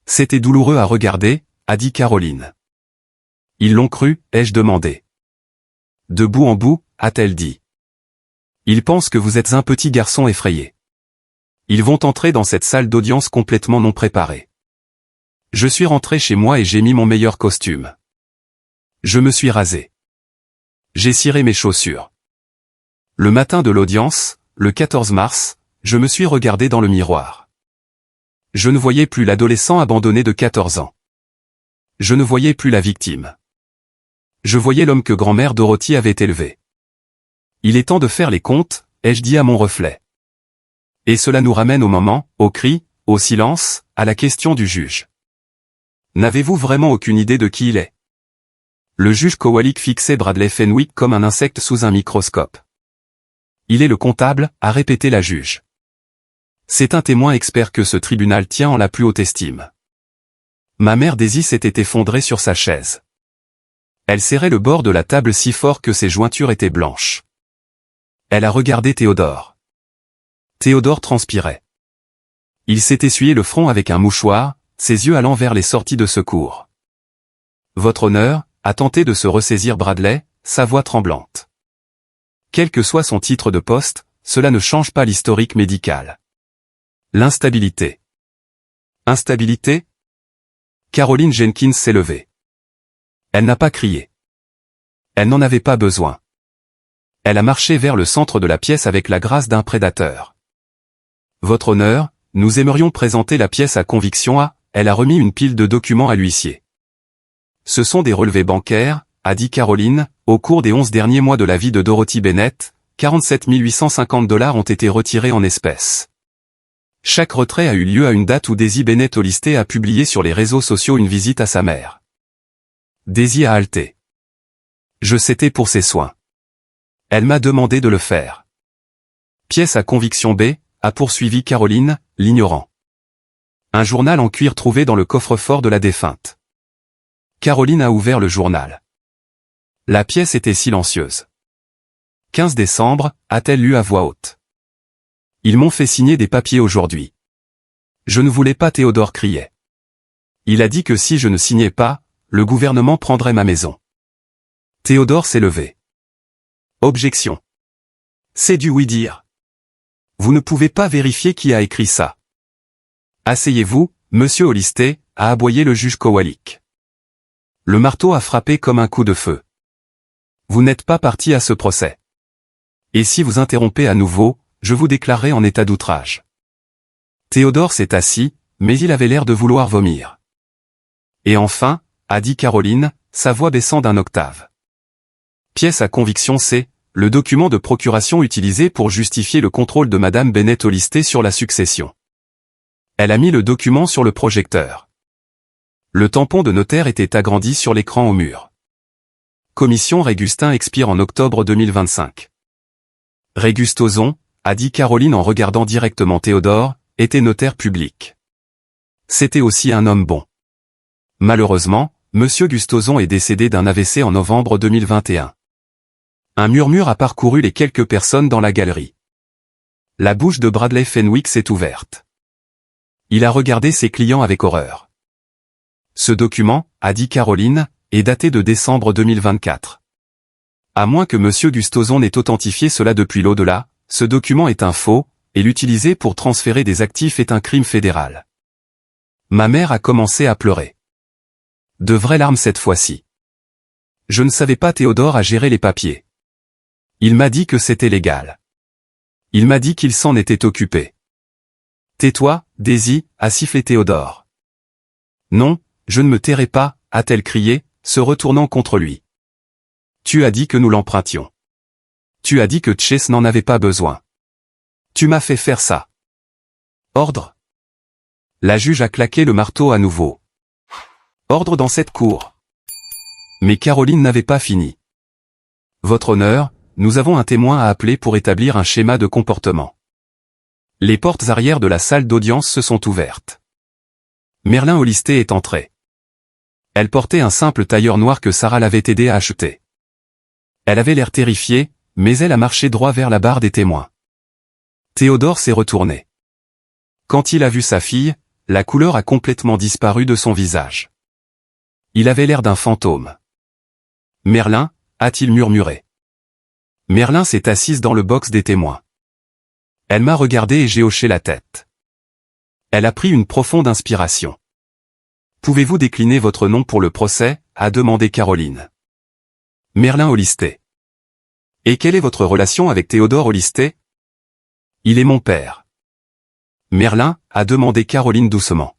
C'était douloureux à regarder, a dit Caroline. Ils l'ont cru, ai-je demandé. De bout en bout, a-t-elle dit. Ils pensent que vous êtes un petit garçon effrayé. Ils vont entrer dans cette salle d'audience complètement non préparée. Je suis rentré chez moi et j'ai mis mon meilleur costume. Je me suis rasé. J'ai ciré mes chaussures. Le matin de l'audience, le 14 mars, je me suis regardé dans le miroir. Je ne voyais plus l'adolescent abandonné de 14 ans. Je ne voyais plus la victime. Je voyais l'homme que grand-mère Dorothy avait élevé. Il est temps de faire les comptes, ai-je dit à mon reflet. Et cela nous ramène au moment, au cri, au silence, à la question du juge. N'avez-vous vraiment aucune idée de qui il est? Le juge Kowalik fixait Bradley Fenwick comme un insecte sous un microscope. Il est le comptable, a répété la juge. C'est un témoin expert que ce tribunal tient en la plus haute estime. Ma mère Daisy s'était effondrée sur sa chaise. Elle serrait le bord de la table si fort que ses jointures étaient blanches. Elle a regardé Théodore. Théodore transpirait. Il s'est essuyé le front avec un mouchoir, ses yeux allant vers les sorties de secours. Votre honneur, a tenté de se ressaisir Bradley, sa voix tremblante. Quel que soit son titre de poste, cela ne change pas l'historique médical. L'instabilité. Instabilité? Caroline Jenkins s'est levée. Elle n'a pas crié. Elle n'en avait pas besoin. Elle a marché vers le centre de la pièce avec la grâce d'un prédateur. Votre honneur, nous aimerions présenter la pièce à conviction à, elle a remis une pile de documents à l'huissier. Ce sont des relevés bancaires, a dit Caroline, au cours des 11 derniers mois de la vie de Dorothy Bennett, 47 850 $ ont été retirés en espèces. Chaque retrait a eu lieu à une date où Daisy Bennett Olisté a publié sur les réseaux sociaux une visite à sa mère. Daisy a halté. C'était pour ses soins. Elle m'a demandé de le faire. Pièce à conviction B, a poursuivi Caroline, l'ignorant. Un journal en cuir trouvé dans le coffre-fort de la défunte. Caroline a ouvert le journal. La pièce était silencieuse. 15 décembre, a-t-elle lu à voix haute. Ils m'ont fait signer des papiers aujourd'hui. Je ne voulais pas, Théodore criait. Il a dit que si je ne signais pas, le gouvernement prendrait ma maison. Théodore s'est levé. Objection. C'est du oui-dire. Vous ne pouvez pas vérifier qui a écrit ça. Asseyez-vous, monsieur Olisté, a aboyé le juge Kowalik. Le marteau a frappé comme un coup de feu. Vous n'êtes pas parti à ce procès. Et si vous interrompez à nouveau, je vous déclarerai en état d'outrage. Théodore s'est assis, mais il avait l'air de vouloir vomir. Et enfin, a dit Caroline, sa voix baissant d'un octave. Pièce à conviction C, le document de procuration utilisé pour justifier le contrôle de Madame Bennett Olisté sur la succession. Elle a mis le document sur le projecteur. Le tampon de notaire était agrandi sur l'écran au mur. Commission Régustin expire en octobre 2025. Régustozon, a dit Caroline en regardant directement Théodore, était notaire public. C'était aussi un homme bon. Malheureusement, Monsieur Gustozon est décédé d'un AVC en novembre 2021. Un murmure a parcouru les quelques personnes dans la galerie. La bouche de Bradley Fenwick s'est ouverte. Il a regardé ses clients avec horreur. Ce document, a dit Caroline, est daté de décembre 2024. À moins que Monsieur Gustozon n'ait authentifié cela depuis l'au-delà, ce document est un faux, et l'utiliser pour transférer des actifs est un crime fédéral. Ma mère a commencé à pleurer. De vraies larmes cette fois-ci. Je ne savais pas, Théodore a géré les papiers. Il m'a dit que c'était légal. Il m'a dit qu'il s'en était occupé. Tais-toi, Daisy, a sifflé Théodore. Non, je ne me tairai pas, a-t-elle crié, se retournant contre lui. Tu as dit que nous l'empruntions. Tu as dit que Chase n'en avait pas besoin. Tu m'as fait faire ça. Ordre. La juge a claqué le marteau à nouveau. Ordre dans cette cour. Mais Caroline n'avait pas fini. Votre honneur, nous avons un témoin à appeler pour établir un schéma de comportement. Les portes arrière de la salle d'audience se sont ouvertes. Merlin Hollister est entrée. Elle portait un simple tailleur noir que Sarah l'avait aidé à acheter. Elle avait l'air terrifiée, mais elle a marché droit vers la barre des témoins. Théodore s'est retourné. Quand il a vu sa fille, la couleur a complètement disparu de son visage. Il avait l'air d'un fantôme. Merlin, a-t-il murmuré. Merlin s'est assise dans le box des témoins. Elle m'a regardé et j'ai hoché la tête. Elle a pris une profonde inspiration. Pouvez-vous décliner votre nom pour le procès, a demandé Caroline. Merlin Hollister. Et quelle est votre relation avec Théodore Hollister? Il est mon père. Merlin, a demandé Caroline doucement.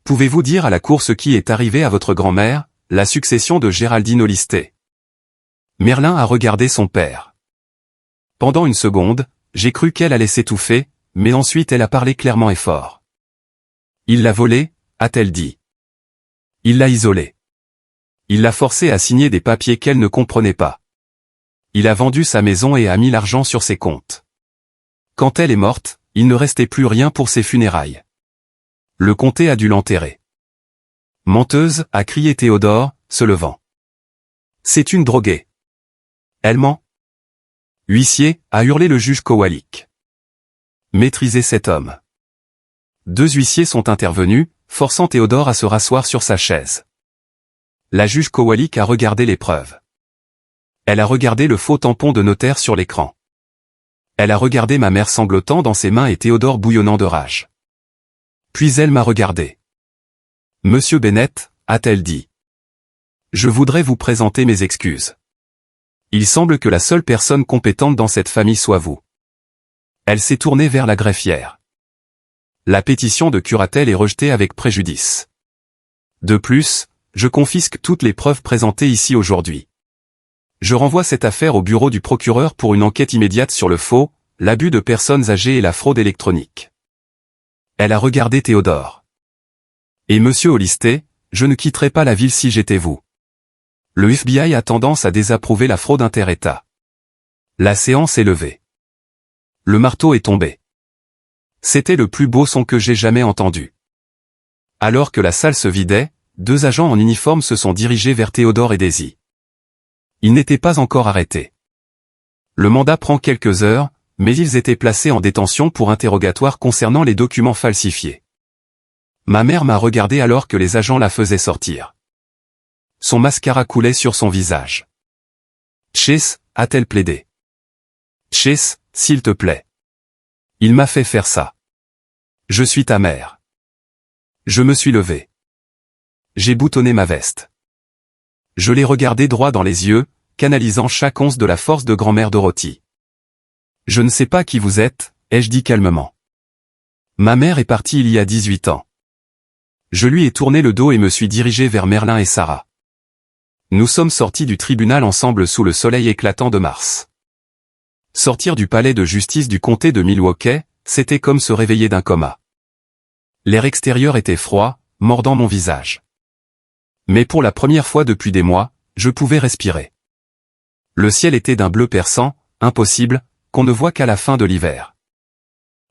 Pouvez-vous dire à la cour ce qui est arrivé à votre grand-mère, la succession de Géraldine Hollister? Merlin a regardé son père. Pendant une seconde, j'ai cru qu'elle allait s'étouffer, mais ensuite elle a parlé clairement et fort. Il l'a volée, a-t-elle dit. Il l'a isolée. Il l'a forcée à signer des papiers qu'elle ne comprenait pas. Il a vendu sa maison et a mis l'argent sur ses comptes. Quand elle est morte, il ne restait plus rien pour ses funérailles. Le comté a dû l'enterrer. Menteuse, a crié Théodore, se levant. C'est une droguée. Elle ment. Huissier, a hurlé le juge Kowalik. Maîtrisez cet homme. 2 huissiers sont intervenus, forçant Théodore à se rasseoir sur sa chaise. La juge Kowalik a regardé les preuves. Elle a regardé le faux tampon de notaire sur l'écran. Elle a regardé ma mère sanglotant dans ses mains et Théodore bouillonnant de rage. Puis elle m'a regardé. Monsieur Bennett, a-t-elle dit. Je voudrais vous présenter mes excuses. Il semble que la seule personne compétente dans cette famille soit vous. Elle s'est tournée vers la greffière. La pétition de curatelle est rejetée avec préjudice. De plus, je confisque toutes les preuves présentées ici aujourd'hui. Je renvoie cette affaire au bureau du procureur pour une enquête immédiate sur le faux, l'abus de personnes âgées et la fraude électronique. Elle a regardé Théodore. Et monsieur Hollister, je ne quitterai pas la ville si j'étais vous. Le FBI a tendance à désapprouver la fraude inter-État. La séance est levée. Le marteau est tombé. C'était le plus beau son que j'ai jamais entendu. Alors que la salle se vidait, 2 agents en uniforme se sont dirigés vers Théodore et Daisy. Ils n'étaient pas encore arrêtés. Le mandat prend quelques heures, mais ils étaient placés en détention pour interrogatoire concernant les documents falsifiés. Ma mère m'a regardé alors que les agents la faisaient sortir. Son mascara coulait sur son visage. Chase, a-t-elle plaidé. Chase, s'il te plaît. Il m'a fait faire ça. Je suis ta mère. Je me suis levé. J'ai boutonné ma veste. Je l'ai regardé droit dans les yeux, canalisant chaque once de la force de grand-mère Dorothy. Je ne sais pas qui vous êtes, ai-je dit calmement. Ma mère est partie il y a 18 ans. Je lui ai tourné le dos et me suis dirigé vers Merlin et Sarah. Nous sommes sortis du tribunal ensemble sous le soleil éclatant de mars. Sortir du palais de justice du comté de Milwaukee, c'était comme se réveiller d'un coma. L'air extérieur était froid, mordant mon visage. Mais pour la première fois depuis des mois, je pouvais respirer. Le ciel était d'un bleu perçant, impossible, qu'on ne voit qu'à la fin de l'hiver.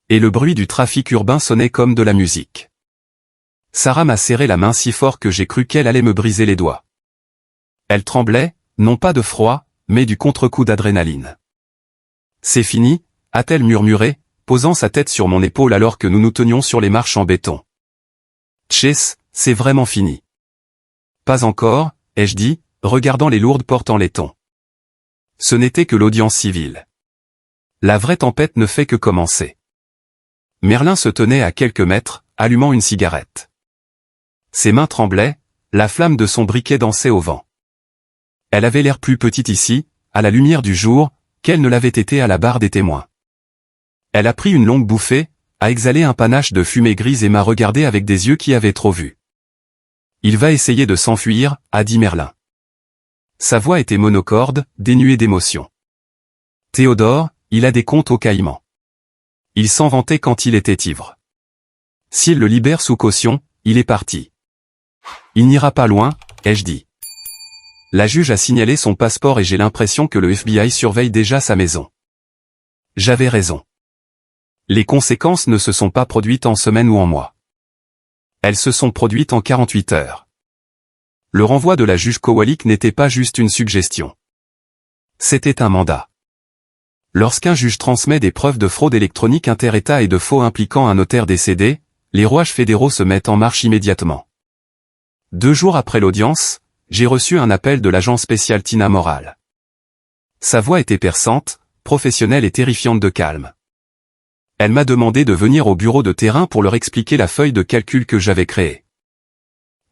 Et le bruit du trafic urbain sonnait comme de la musique. Sarah m'a serré la main si fort que j'ai cru qu'elle allait me briser les doigts. Elle tremblait, non pas de froid, mais du contre-coup d'adrénaline. C'est fini, a-t-elle murmuré, posant sa tête sur mon épaule alors que nous nous tenions sur les marches en béton. Chase, c'est vraiment fini. Pas encore, ai-je dit, regardant les lourdes portes en laiton. Ce n'était que l'audience civile. La vraie tempête ne fait que commencer. Merlin se tenait à quelques mètres, allumant une cigarette. Ses mains tremblaient, la flamme de son briquet dansait au vent. Elle avait l'air plus petite ici, à la lumière du jour, qu'elle ne l'avait été à la barre des témoins. Elle a pris une longue bouffée, a exhalé un panache de fumée grise et m'a regardé avec des yeux qui avaient trop vu. Il va essayer de s'enfuir, a dit Merlin. Sa voix était monocorde, dénuée d'émotion. Théodore, il a des comptes au Caïman. Il s'en vantait quand il était ivre. S'il le libère sous caution, il est parti. Il n'ira pas loin, ai-je dit. La juge a signalé son passeport et j'ai l'impression que le FBI surveille déjà sa maison. J'avais raison. Les conséquences ne se sont pas produites en semaines ou en mois. Elles se sont produites en 48 heures. Le renvoi de la juge Kowalik n'était pas juste une suggestion. C'était un mandat. Lorsqu'un juge transmet des preuves de fraude électronique inter-État et de faux impliquant un notaire décédé, les rouages fédéraux se mettent en marche immédiatement. 2 jours après l'audience, j'ai reçu un appel de l'agent spécial Tina Morale. Sa voix était perçante, professionnelle et terrifiante de calme. Elle m'a demandé de venir au bureau de terrain pour leur expliquer la feuille de calcul que j'avais créée.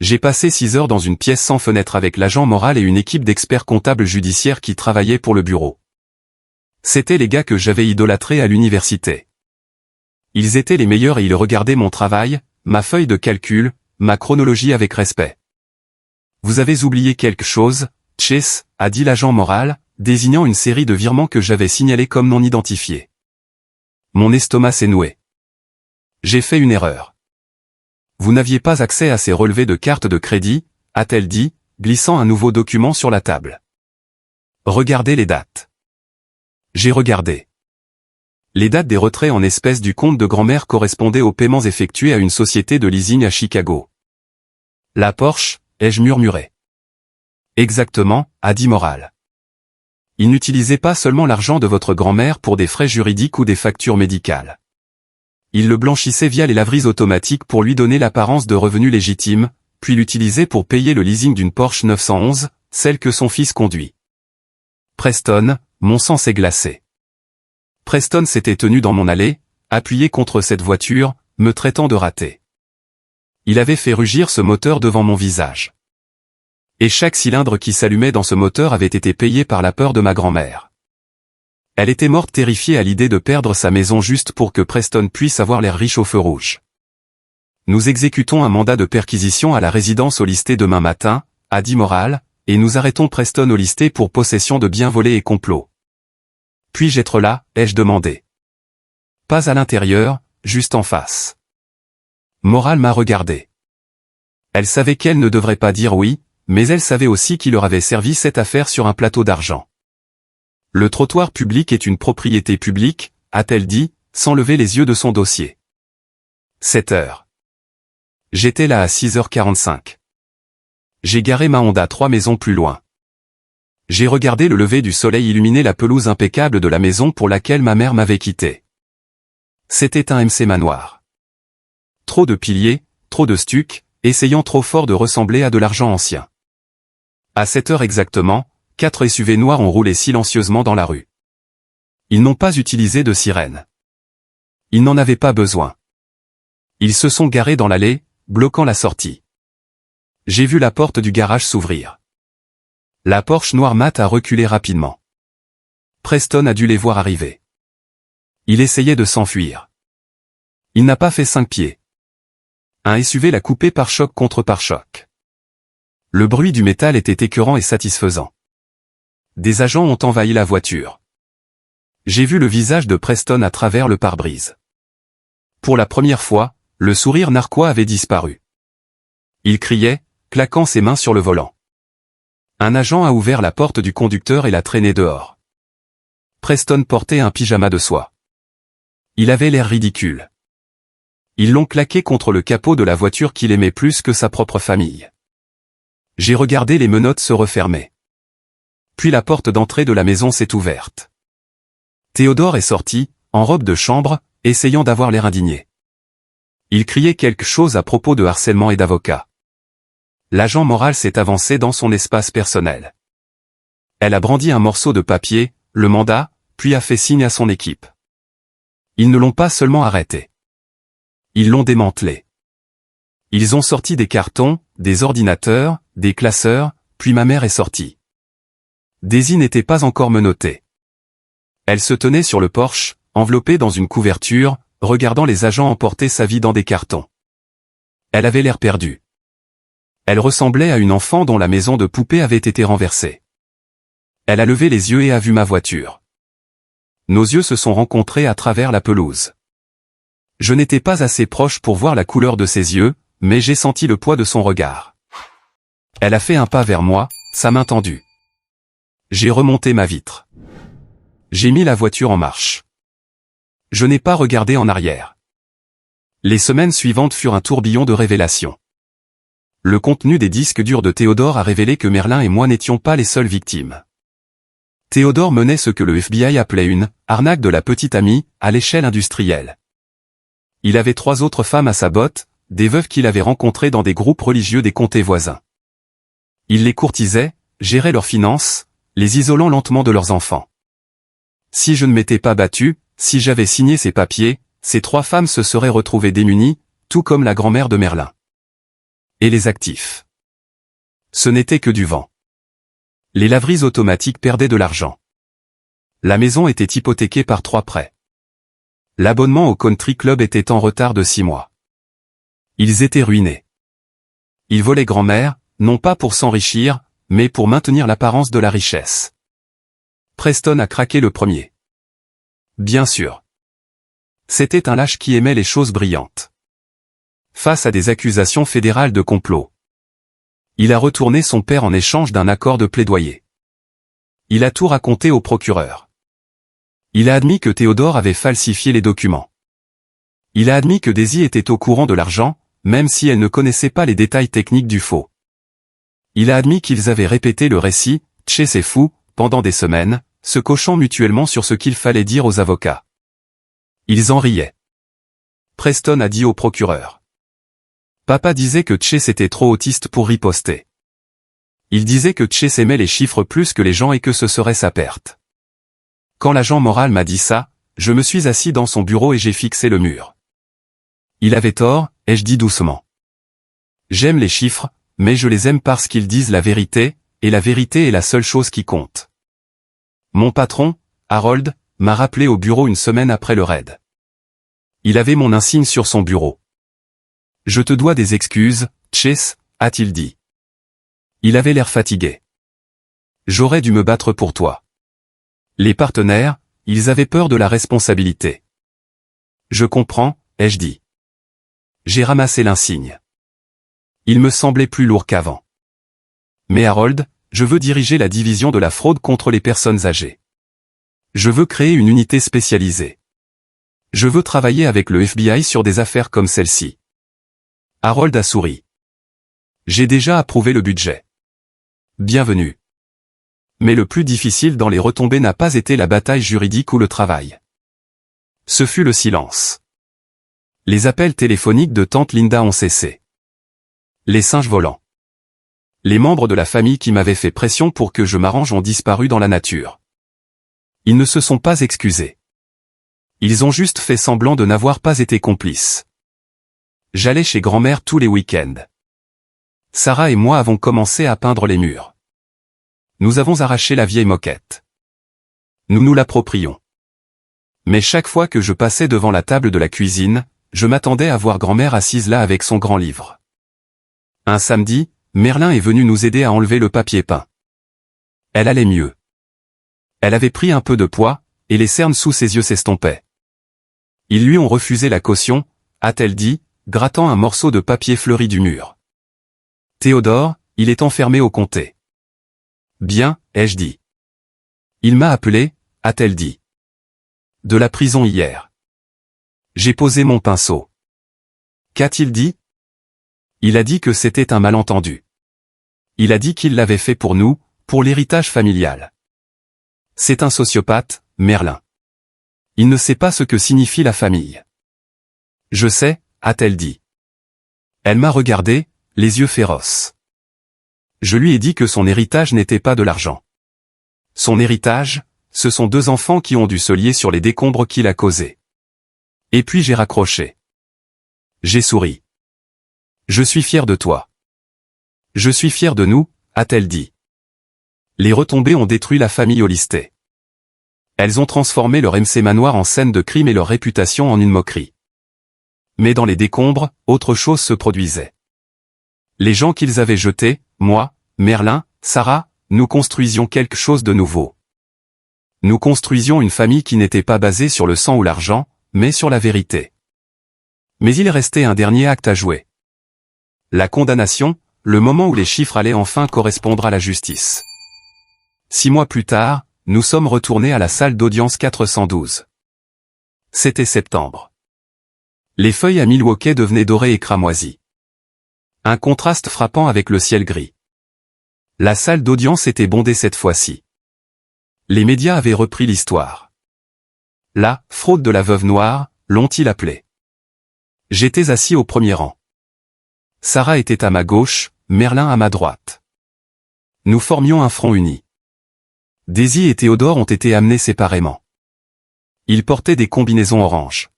J'ai passé 6 heures dans une pièce sans fenêtre avec l'agent Morale et une équipe d'experts comptables judiciaires qui travaillaient pour le bureau. C'étaient les gars que j'avais idolâtrés à l'université. Ils étaient les meilleurs et ils regardaient mon travail, ma feuille de calcul, ma chronologie avec respect. Vous avez oublié quelque chose, Chase, a dit l'agent Morale, désignant une série de virements que j'avais signalés comme non identifiés. Mon estomac s'est noué. J'ai fait une erreur. Vous n'aviez pas accès à ces relevés de carte de crédit, a-t-elle dit, glissant un nouveau document sur la table. Regardez les dates. J'ai regardé. Les dates des retraits en espèces du compte de grand-mère correspondaient aux paiements effectués à une société de leasing à Chicago. La Porsche, ai-je murmuré. Exactement, a dit Morale. Il n'utilisait pas seulement l'argent de votre grand-mère pour des frais juridiques ou des factures médicales. Il le blanchissait via les laveries automatiques pour lui donner l'apparence de revenus légitimes, puis l'utilisait pour payer le leasing d'une Porsche 911, celle que son fils conduit. Preston, mon sang s'est glacé. Preston s'était tenu dans mon allée, appuyé contre cette voiture, me traitant de raté. Il avait fait rugir ce moteur devant mon visage. Et chaque cylindre qui s'allumait dans ce moteur avait été payé par la peur de ma grand-mère. Elle était morte terrifiée à l'idée de perdre sa maison juste pour que Preston puisse avoir l'air riche au feu rouge. Nous exécutons un mandat de perquisition à la résidence au Listé demain matin, a dit Morale, et nous arrêtons Preston au Listé pour possession de biens volés et complot. Puis-je être là, ai-je demandé. Pas à l'intérieur, juste en face. Morale m'a regardé. Elle savait qu'elle ne devrait pas dire oui, mais elle savait aussi qui leur avait servi cette affaire sur un plateau d'argent. Le trottoir public est une propriété publique, a-t-elle dit, sans lever les yeux de son dossier. 7 heures. J'étais là à 6h45. J'ai garé ma Honda 3 maisons plus loin. J'ai regardé le lever du soleil illuminer la pelouse impeccable de la maison pour laquelle ma mère m'avait quitté. C'était un MC manoir. Trop de piliers, trop de stuc, essayant trop fort de ressembler à de l'argent ancien. À 7 heures exactement, 4 SUV noirs ont roulé silencieusement dans la rue. Ils n'ont pas utilisé de sirène. Ils n'en avaient pas besoin. Ils se sont garés dans l'allée, bloquant la sortie. J'ai vu la porte du garage s'ouvrir. La Porsche noire mat a reculé rapidement. Preston a dû les voir arriver. Il essayait de s'enfuir. Il n'a pas fait 5 pieds. Un SUV l'a coupé pare-choc contre pare-choc. Le bruit du métal était écœurant et satisfaisant. Des agents ont envahi la voiture. J'ai vu le visage de Preston à travers le pare-brise. Pour la première fois, le sourire narquois avait disparu. Il criait, claquant ses mains sur le volant. Un agent a ouvert la porte du conducteur et l'a traîné dehors. Preston portait un pyjama de soie. Il avait l'air ridicule. Ils l'ont claqué contre le capot de la voiture qu'il aimait plus que sa propre famille. J'ai regardé les menottes se refermer. Puis la porte d'entrée de la maison s'est ouverte. Théodore est sorti, en robe de chambre, essayant d'avoir l'air indigné. Il criait quelque chose à propos de harcèlement et d'avocat. L'agent Morale s'est avancé dans son espace personnel. Elle a brandi un morceau de papier, le mandat, puis a fait signe à son équipe. Ils ne l'ont pas seulement arrêté. Ils l'ont démantelé. Ils ont sorti des cartons, des ordinateurs, des classeurs, puis ma mère est sortie. Daisy n'était pas encore menottée. Elle se tenait sur le porche, enveloppée dans une couverture, regardant les agents emporter sa vie dans des cartons. Elle avait l'air perdue. Elle ressemblait à une enfant dont la maison de poupée avait été renversée. Elle a levé les yeux et a vu ma voiture. Nos yeux se sont rencontrés à travers la pelouse. Je n'étais pas assez proche pour voir la couleur de ses yeux, mais j'ai senti le poids de son regard. Elle a fait un pas vers moi, sa main tendue. J'ai remonté ma vitre. J'ai mis la voiture en marche. Je n'ai pas regardé en arrière. Les semaines suivantes furent un tourbillon de révélations. Le contenu des disques durs de Théodore a révélé que Merlin et moi n'étions pas les seules victimes. Théodore menait ce que le FBI appelait une « arnaque de la petite amie » à l'échelle industrielle. Il avait 3 autres femmes à sa botte, des veuves qu'il avait rencontrées dans des groupes religieux des comtés voisins. Il les courtisait, gérait leurs finances, les isolant lentement de leurs enfants. Si je ne m'étais pas battu, si j'avais signé ces papiers, ces 3 femmes se seraient retrouvées démunies, tout comme la grand-mère de Merlin. Et les actifs. Ce n'était que du vent. Les laveries automatiques perdaient de l'argent. La maison était hypothéquée par 3 prêts. L'abonnement au country club était en retard de 6 mois. Ils étaient ruinés. Ils volaient grand-mère, non pas pour s'enrichir, mais pour maintenir l'apparence de la richesse. Preston a craqué le premier. Bien sûr. C'était un lâche qui aimait les choses brillantes. Face à des accusations fédérales de complot. Il a retourné son père en échange d'un accord de plaidoyer. Il a tout raconté au procureur. Il a admis que Théodore avait falsifié les documents. Il a admis que Daisy était au courant de l'argent, même si elle ne connaissait pas les détails techniques du faux. Il a admis qu'ils avaient répété le récit, « Tché c'est fou », pendant des semaines, se cochant mutuellement sur ce qu'il fallait dire aux avocats. Ils en riaient. Preston a dit au procureur. Papa disait que Tché était trop autiste pour riposter. Il disait que Tché aimait les chiffres plus que les gens et que ce serait sa perte. Quand l'agent moral m'a dit ça, je me suis assis dans son bureau et j'ai fixé le mur. Il avait tort, ai-je dit doucement. J'aime les chiffres, mais je les aime parce qu'ils disent la vérité, et la vérité est la seule chose qui compte. Mon patron, Harold, m'a rappelé au bureau une semaine après le raid. Il avait mon insigne sur son bureau. Je te dois des excuses, Chase, a-t-il dit. Il avait l'air fatigué. J'aurais dû me battre pour toi. Les partenaires, ils avaient peur de la responsabilité. Je comprends, ai-je dit. J'ai ramassé l'insigne. Il me semblait plus lourd qu'avant. Mais Harold, je veux diriger la division de la fraude contre les personnes âgées. Je veux créer une unité spécialisée. Je veux travailler avec le FBI sur des affaires comme celle-ci. Harold a souri. J'ai déjà approuvé le budget. Bienvenue. Mais le plus difficile dans les retombées n'a pas été la bataille juridique ou le travail. Ce fut le silence. Les appels téléphoniques de tante Linda ont cessé. Les singes volants. Les membres de la famille qui m'avaient fait pression pour que je m'arrange ont disparu dans la nature. Ils ne se sont pas excusés. Ils ont juste fait semblant de n'avoir pas été complices. J'allais chez grand-mère tous les week-ends. Sarah et moi avons commencé à peindre les murs. Nous avons arraché la vieille moquette. Nous nous l'approprions. Mais chaque fois que je passais devant la table de la cuisine, je m'attendais à voir grand-mère assise là avec son grand livre. Un samedi, Merlin est venu nous aider à enlever le papier peint. Elle allait mieux. Elle avait pris un peu de poids, et les cernes sous ses yeux s'estompaient. Ils lui ont refusé la caution, a-t-elle dit, grattant un morceau de papier fleuri du mur. Théodore, il est enfermé au comté. Bien, ai-je dit. Il m'a appelé, a-t-elle dit. De la prison hier. J'ai posé mon pinceau. Qu'a-t-il dit? Il a dit que c'était un malentendu. Il a dit qu'il l'avait fait pour nous, pour l'héritage familial. C'est un sociopathe, Merlin. Il ne sait pas ce que signifie la famille. Je sais, a-t-elle dit. Elle m'a regardé, les yeux féroces. Je lui ai dit que son héritage n'était pas de l'argent. Son héritage, ce sont 2 enfants qui ont dû se lier sur les décombres qu'il a causés. Et puis j'ai raccroché. J'ai souri. Je suis fier de toi. Je suis fier de nous, a-t-elle dit. Les retombées ont détruit la famille Hollister. Elles ont transformé leur MC manoir en scène de crime et leur réputation en une moquerie. Mais dans les décombres, autre chose se produisait. Les gens qu'ils avaient jetés, moi, Merlin, Sarah, nous construisions quelque chose de nouveau. Nous construisions une famille qui n'était pas basée sur le sang ou l'argent, mais sur la vérité. Mais il restait un dernier acte à jouer. La condamnation, le moment où les chiffres allaient enfin correspondre à la justice. 6 mois plus tard, nous sommes retournés à la salle d'audience 412. C'était septembre. Les feuilles à Milwaukee devenaient dorées et cramoisies. Un contraste frappant avec le ciel gris. La salle d'audience était bondée cette fois-ci. Les médias avaient repris l'histoire. La fraude de la veuve noire, l'ont-ils appelée. J'étais assis au premier rang. Sarah était à ma gauche, Merlin à ma droite. Nous formions un front uni. Daisy et Théodore ont été amenés séparément. Ils portaient des combinaisons oranges.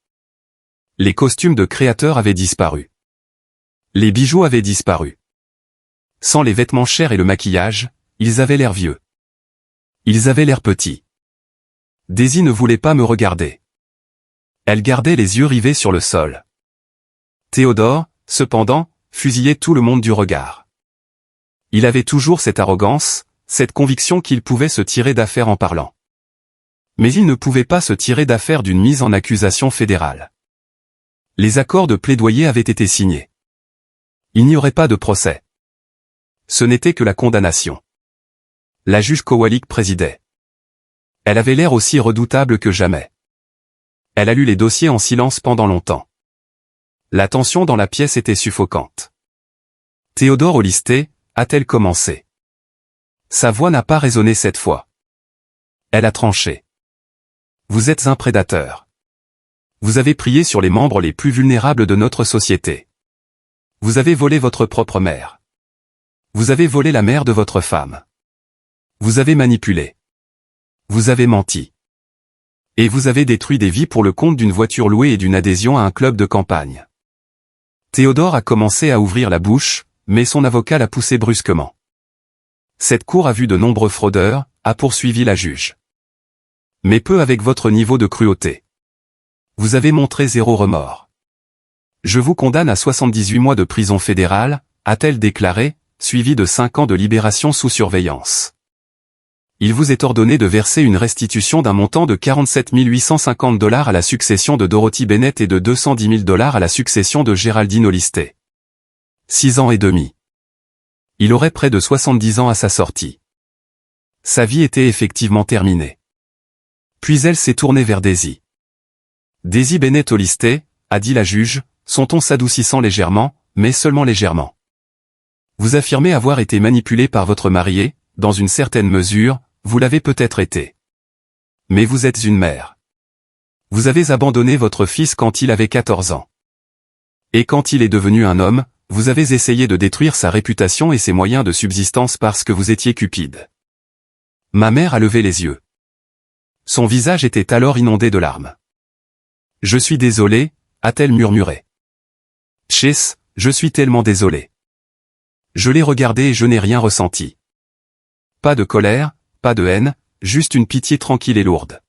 Les costumes de créateurs avaient disparu. Les bijoux avaient disparu. Sans les vêtements chers et le maquillage, ils avaient l'air vieux. Ils avaient l'air petits. Daisy ne voulait pas me regarder. Elle gardait les yeux rivés sur le sol. Théodore, cependant, fusillait tout le monde du regard. Il avait toujours cette arrogance, cette conviction qu'il pouvait se tirer d'affaire en parlant. Mais il ne pouvait pas se tirer d'affaire d'une mise en accusation fédérale. Les accords de plaidoyer avaient été signés. Il n'y aurait pas de procès. Ce n'était que la condamnation. La juge Kowalik présidait. Elle avait l'air aussi redoutable que jamais. Elle a lu les dossiers en silence pendant longtemps. La tension dans la pièce était suffocante. Théodore Olisté, a-t-elle commencé? Sa voix n'a pas résonné cette fois. Elle a tranché. Vous êtes un prédateur. Vous avez prié sur les membres les plus vulnérables de notre société. Vous avez volé votre propre mère. Vous avez volé la mère de votre femme. Vous avez manipulé. Vous avez menti. Et vous avez détruit des vies pour le compte d'une voiture louée et d'une adhésion à un club de campagne. Théodore a commencé à ouvrir la bouche, mais son avocat l'a poussé brusquement. Cette cour a vu de nombreux fraudeurs, a poursuivi la juge. Mais peu avec votre niveau de cruauté. Vous avez montré zéro remords. Je vous condamne à 78 mois de prison fédérale, a-t-elle déclaré, suivi de 5 ans de libération sous surveillance. Il vous est ordonné de verser une restitution d'un montant de 47 850 $ à la succession de Dorothy Bennett et de 210 000 $ à la succession de Géraldine Olisté. 6 ans et demi. Il aurait près de 70 ans à sa sortie. Sa vie était effectivement terminée. Puis elle s'est tournée vers Daisy. Daisy Bennett Olisté, a dit la juge, son ton s'adoucissant légèrement, mais seulement légèrement. Vous affirmez avoir été manipulé par votre marié, dans une certaine mesure, vous l'avez peut-être été. Mais vous êtes une mère. Vous avez abandonné votre fils quand il avait 14 ans. Et quand il est devenu un homme, vous avez essayé de détruire sa réputation et ses moyens de subsistance parce que vous étiez cupide. Ma mère a levé les yeux. Son visage était alors inondé de larmes. Je suis désolé, a-t-elle murmuré. Chase, je suis tellement désolé. Je l'ai regardé et je n'ai rien ressenti. Pas de colère, pas de haine, juste une pitié tranquille et lourde.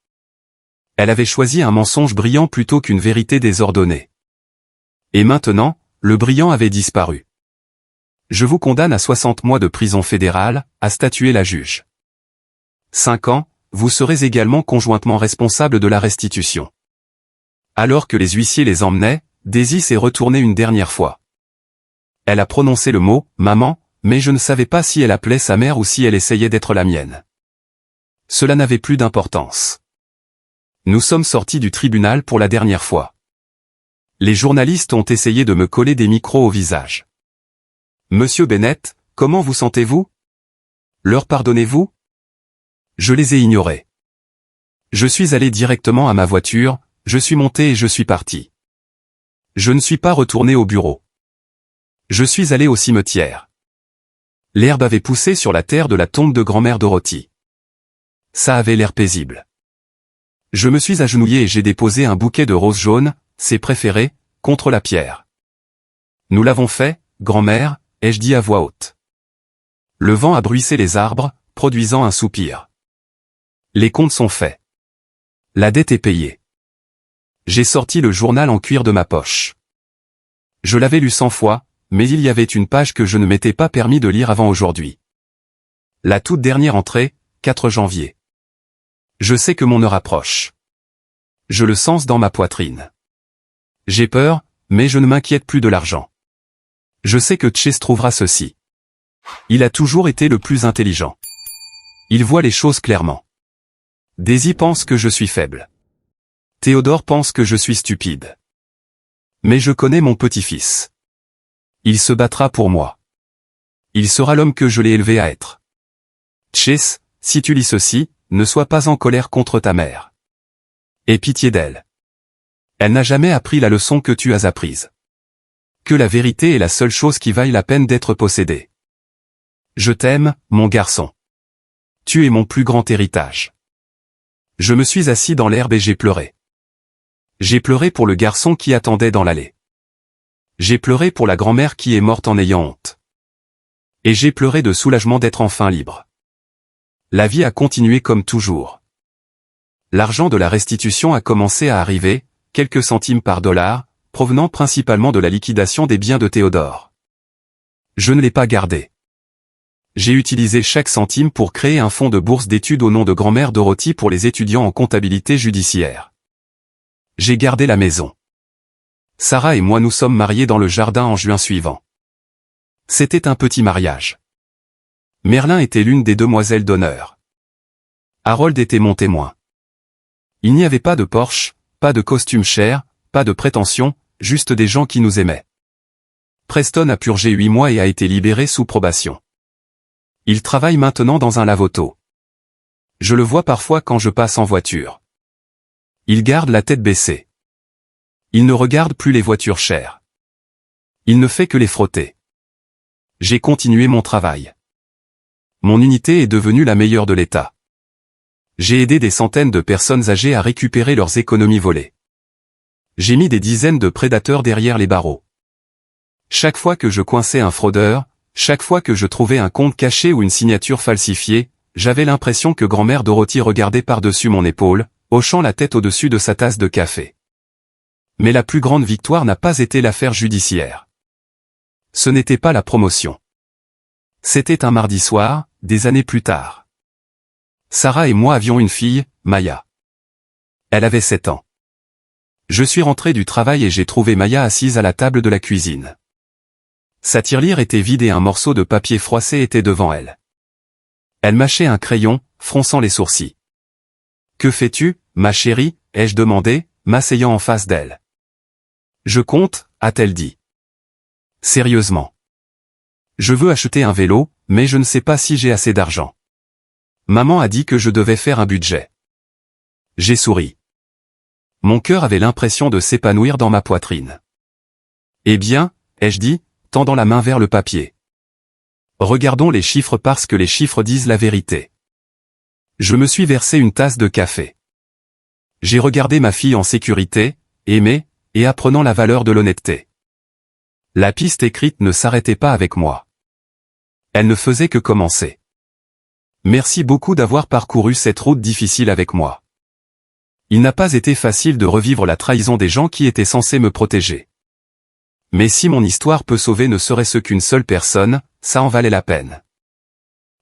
Elle avait choisi un mensonge brillant plutôt qu'une vérité désordonnée. Et maintenant, le brillant avait disparu. Je vous condamne à 60 mois de prison fédérale, a statué la juge. 5 ans, vous serez également conjointement responsable de la restitution. Alors que les huissiers les emmenaient, Daisy s'est retournée une dernière fois. Elle a prononcé le mot « maman », mais je ne savais pas si elle appelait sa mère ou si elle essayait d'être la mienne. Cela n'avait plus d'importance. Nous sommes sortis du tribunal pour la dernière fois. Les journalistes ont essayé de me coller des micros au visage. Monsieur Bennett, comment vous sentez-vous? Leur pardonnez-vous? Je les ai ignorés. Je suis allé directement à ma voiture, je suis monté et je suis parti. Je ne suis pas retourné au bureau. Je suis allé au cimetière. L'herbe avait poussé sur la terre de la tombe de grand-mère Dorothy. Ça avait l'air paisible. Je me suis agenouillé et j'ai déposé un bouquet de roses jaunes, ses préférées, contre la pierre. Nous l'avons fait, grand-mère, ai-je dit à voix haute. Le vent a bruissé les arbres, produisant un soupir. Les comptes sont faits. La dette est payée. J'ai sorti le journal en cuir de ma poche. Je l'avais lu 100 fois, mais il y avait une page que je ne m'étais pas permis de lire avant aujourd'hui. La toute dernière entrée, 4 janvier. Je sais que mon heure approche. Je le sens dans ma poitrine. J'ai peur, mais je ne m'inquiète plus de l'argent. Je sais que Chase trouvera ceci. Il a toujours été le plus intelligent. Il voit les choses clairement. Daisy pense que je suis faible. Théodore pense que je suis stupide. Mais je connais mon petit-fils. Il se battra pour moi. Il sera l'homme que je l'ai élevé à être. Chase, si tu lis ceci, ne sois pas en colère contre ta mère. Aie pitié d'elle. Elle n'a jamais appris la leçon que tu as apprise. Que la vérité est la seule chose qui vaille la peine d'être possédée. Je t'aime, mon garçon. Tu es mon plus grand héritage. Je me suis assis dans l'herbe et j'ai pleuré. J'ai pleuré pour le garçon qui attendait dans l'allée. J'ai pleuré pour la grand-mère qui est morte en ayant honte. Et j'ai pleuré de soulagement d'être enfin libre. La vie a continué comme toujours. L'argent de la restitution a commencé à arriver, quelques centimes par dollar, provenant principalement de la liquidation des biens de Théodore. Je ne l'ai pas gardé. J'ai utilisé chaque centime pour créer un fonds de bourse d'études au nom de grand-mère Dorothy pour les étudiants en comptabilité judiciaire. J'ai gardé la maison. Sarah et moi nous sommes mariés dans le jardin en juin suivant. C'était un petit mariage. Merlin était l'une des demoiselles d'honneur. Harold était mon témoin. Il n'y avait pas de Porsche, pas de costume cher, pas de prétention, juste des gens qui nous aimaient. Preston a purgé 8 mois et a été libéré sous probation. Il travaille maintenant dans un lave-auto. Je le vois parfois quand je passe en voiture. Il garde la tête baissée. Il ne regarde plus les voitures chères. Il ne fait que les frotter. J'ai continué mon travail. Mon unité est devenue la meilleure de l'État. J'ai aidé des centaines de personnes âgées à récupérer leurs économies volées. J'ai mis des dizaines de prédateurs derrière les barreaux. Chaque fois que je coinçais un fraudeur, chaque fois que je trouvais un compte caché ou une signature falsifiée, j'avais l'impression que grand-mère Dorothy regardait par-dessus mon épaule, hochant la tête au-dessus de sa tasse de café. Mais la plus grande victoire n'a pas été l'affaire judiciaire. Ce n'était pas la promotion. C'était un mardi soir, des années plus tard. Sarah et moi avions une fille, Maya. Elle avait 7 ans. Je suis rentré du travail et j'ai trouvé Maya assise à la table de la cuisine. Sa tirelire était vide et un morceau de papier froissé était devant elle. Elle mâchait un crayon, fronçant les sourcils. « Que fais-tu, ma chérie ?» ai-je demandé, m'asseyant en face d'elle. « Je compte » a-t-elle dit. « Sérieusement. Je veux acheter un vélo, mais je ne sais pas si j'ai assez d'argent. Maman a dit que je devais faire un budget. » J'ai souri. Mon cœur avait l'impression de s'épanouir dans ma poitrine. « Eh bien, » ai-je dit, tendant la main vers le papier. Regardons les chiffres parce que les chiffres disent la vérité. Je me suis versé une tasse de café. J'ai regardé ma fille en sécurité, aimée, et apprenant la valeur de l'honnêteté. La piste écrite ne s'arrêtait pas avec moi. Elle ne faisait que commencer. Merci beaucoup d'avoir parcouru cette route difficile avec moi. Il n'a pas été facile de revivre la trahison des gens qui étaient censés me protéger. Mais si mon histoire peut sauver ne serait-ce qu'une seule personne, ça en valait la peine.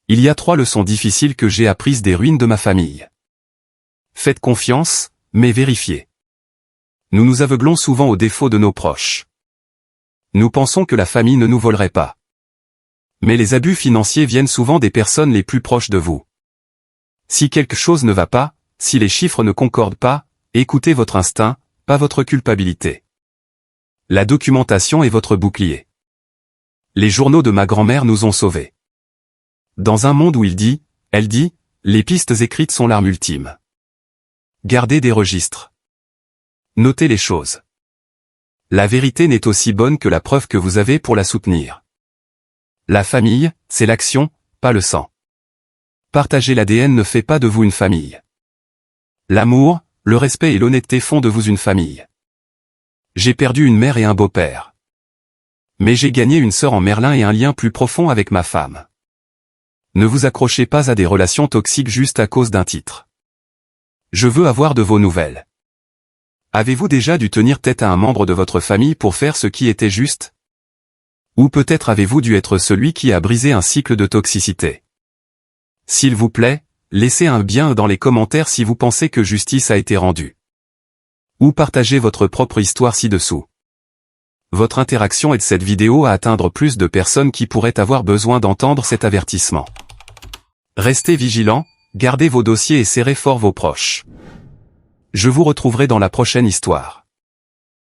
Il y a 3 leçons difficiles que j'ai apprises des ruines de ma famille. Faites confiance, mais vérifiez. Nous nous aveuglons souvent aux défauts de nos proches. Nous pensons que la famille ne nous volerait pas. Mais les abus financiers viennent souvent des personnes les plus proches de vous. Si quelque chose ne va pas, si les chiffres ne concordent pas, écoutez votre instinct, pas votre culpabilité. La documentation est votre bouclier. Les journaux de ma grand-mère nous ont sauvés. Dans un monde où elle dit, les pistes écrites sont l'arme ultime. Gardez des registres. Notez les choses. La vérité n'est aussi bonne que la preuve que vous avez pour la soutenir. La famille, c'est l'action, pas le sang. Partager l'ADN ne fait pas de vous une famille. L'amour, le respect et l'honnêteté font de vous une famille. J'ai perdu une mère et un beau-père. Mais j'ai gagné une sœur en Merlin et un lien plus profond avec ma femme. Ne vous accrochez pas à des relations toxiques juste à cause d'un titre. Je veux avoir de vos nouvelles. Avez-vous déjà dû tenir tête à un membre de votre famille pour faire ce qui était juste? Ou peut-être avez-vous dû être celui qui a brisé un cycle de toxicité? S'il vous plaît, laissez un bien dans les commentaires si vous pensez que justice a été rendue. Ou partagez votre propre histoire ci-dessous. votre interaction aide cette vidéo à atteindre plus de personnes qui pourraient avoir besoin d'entendre cet avertissement. Restez vigilants, gardez vos dossiers et serrez fort vos proches. Je vous retrouverai dans la prochaine histoire.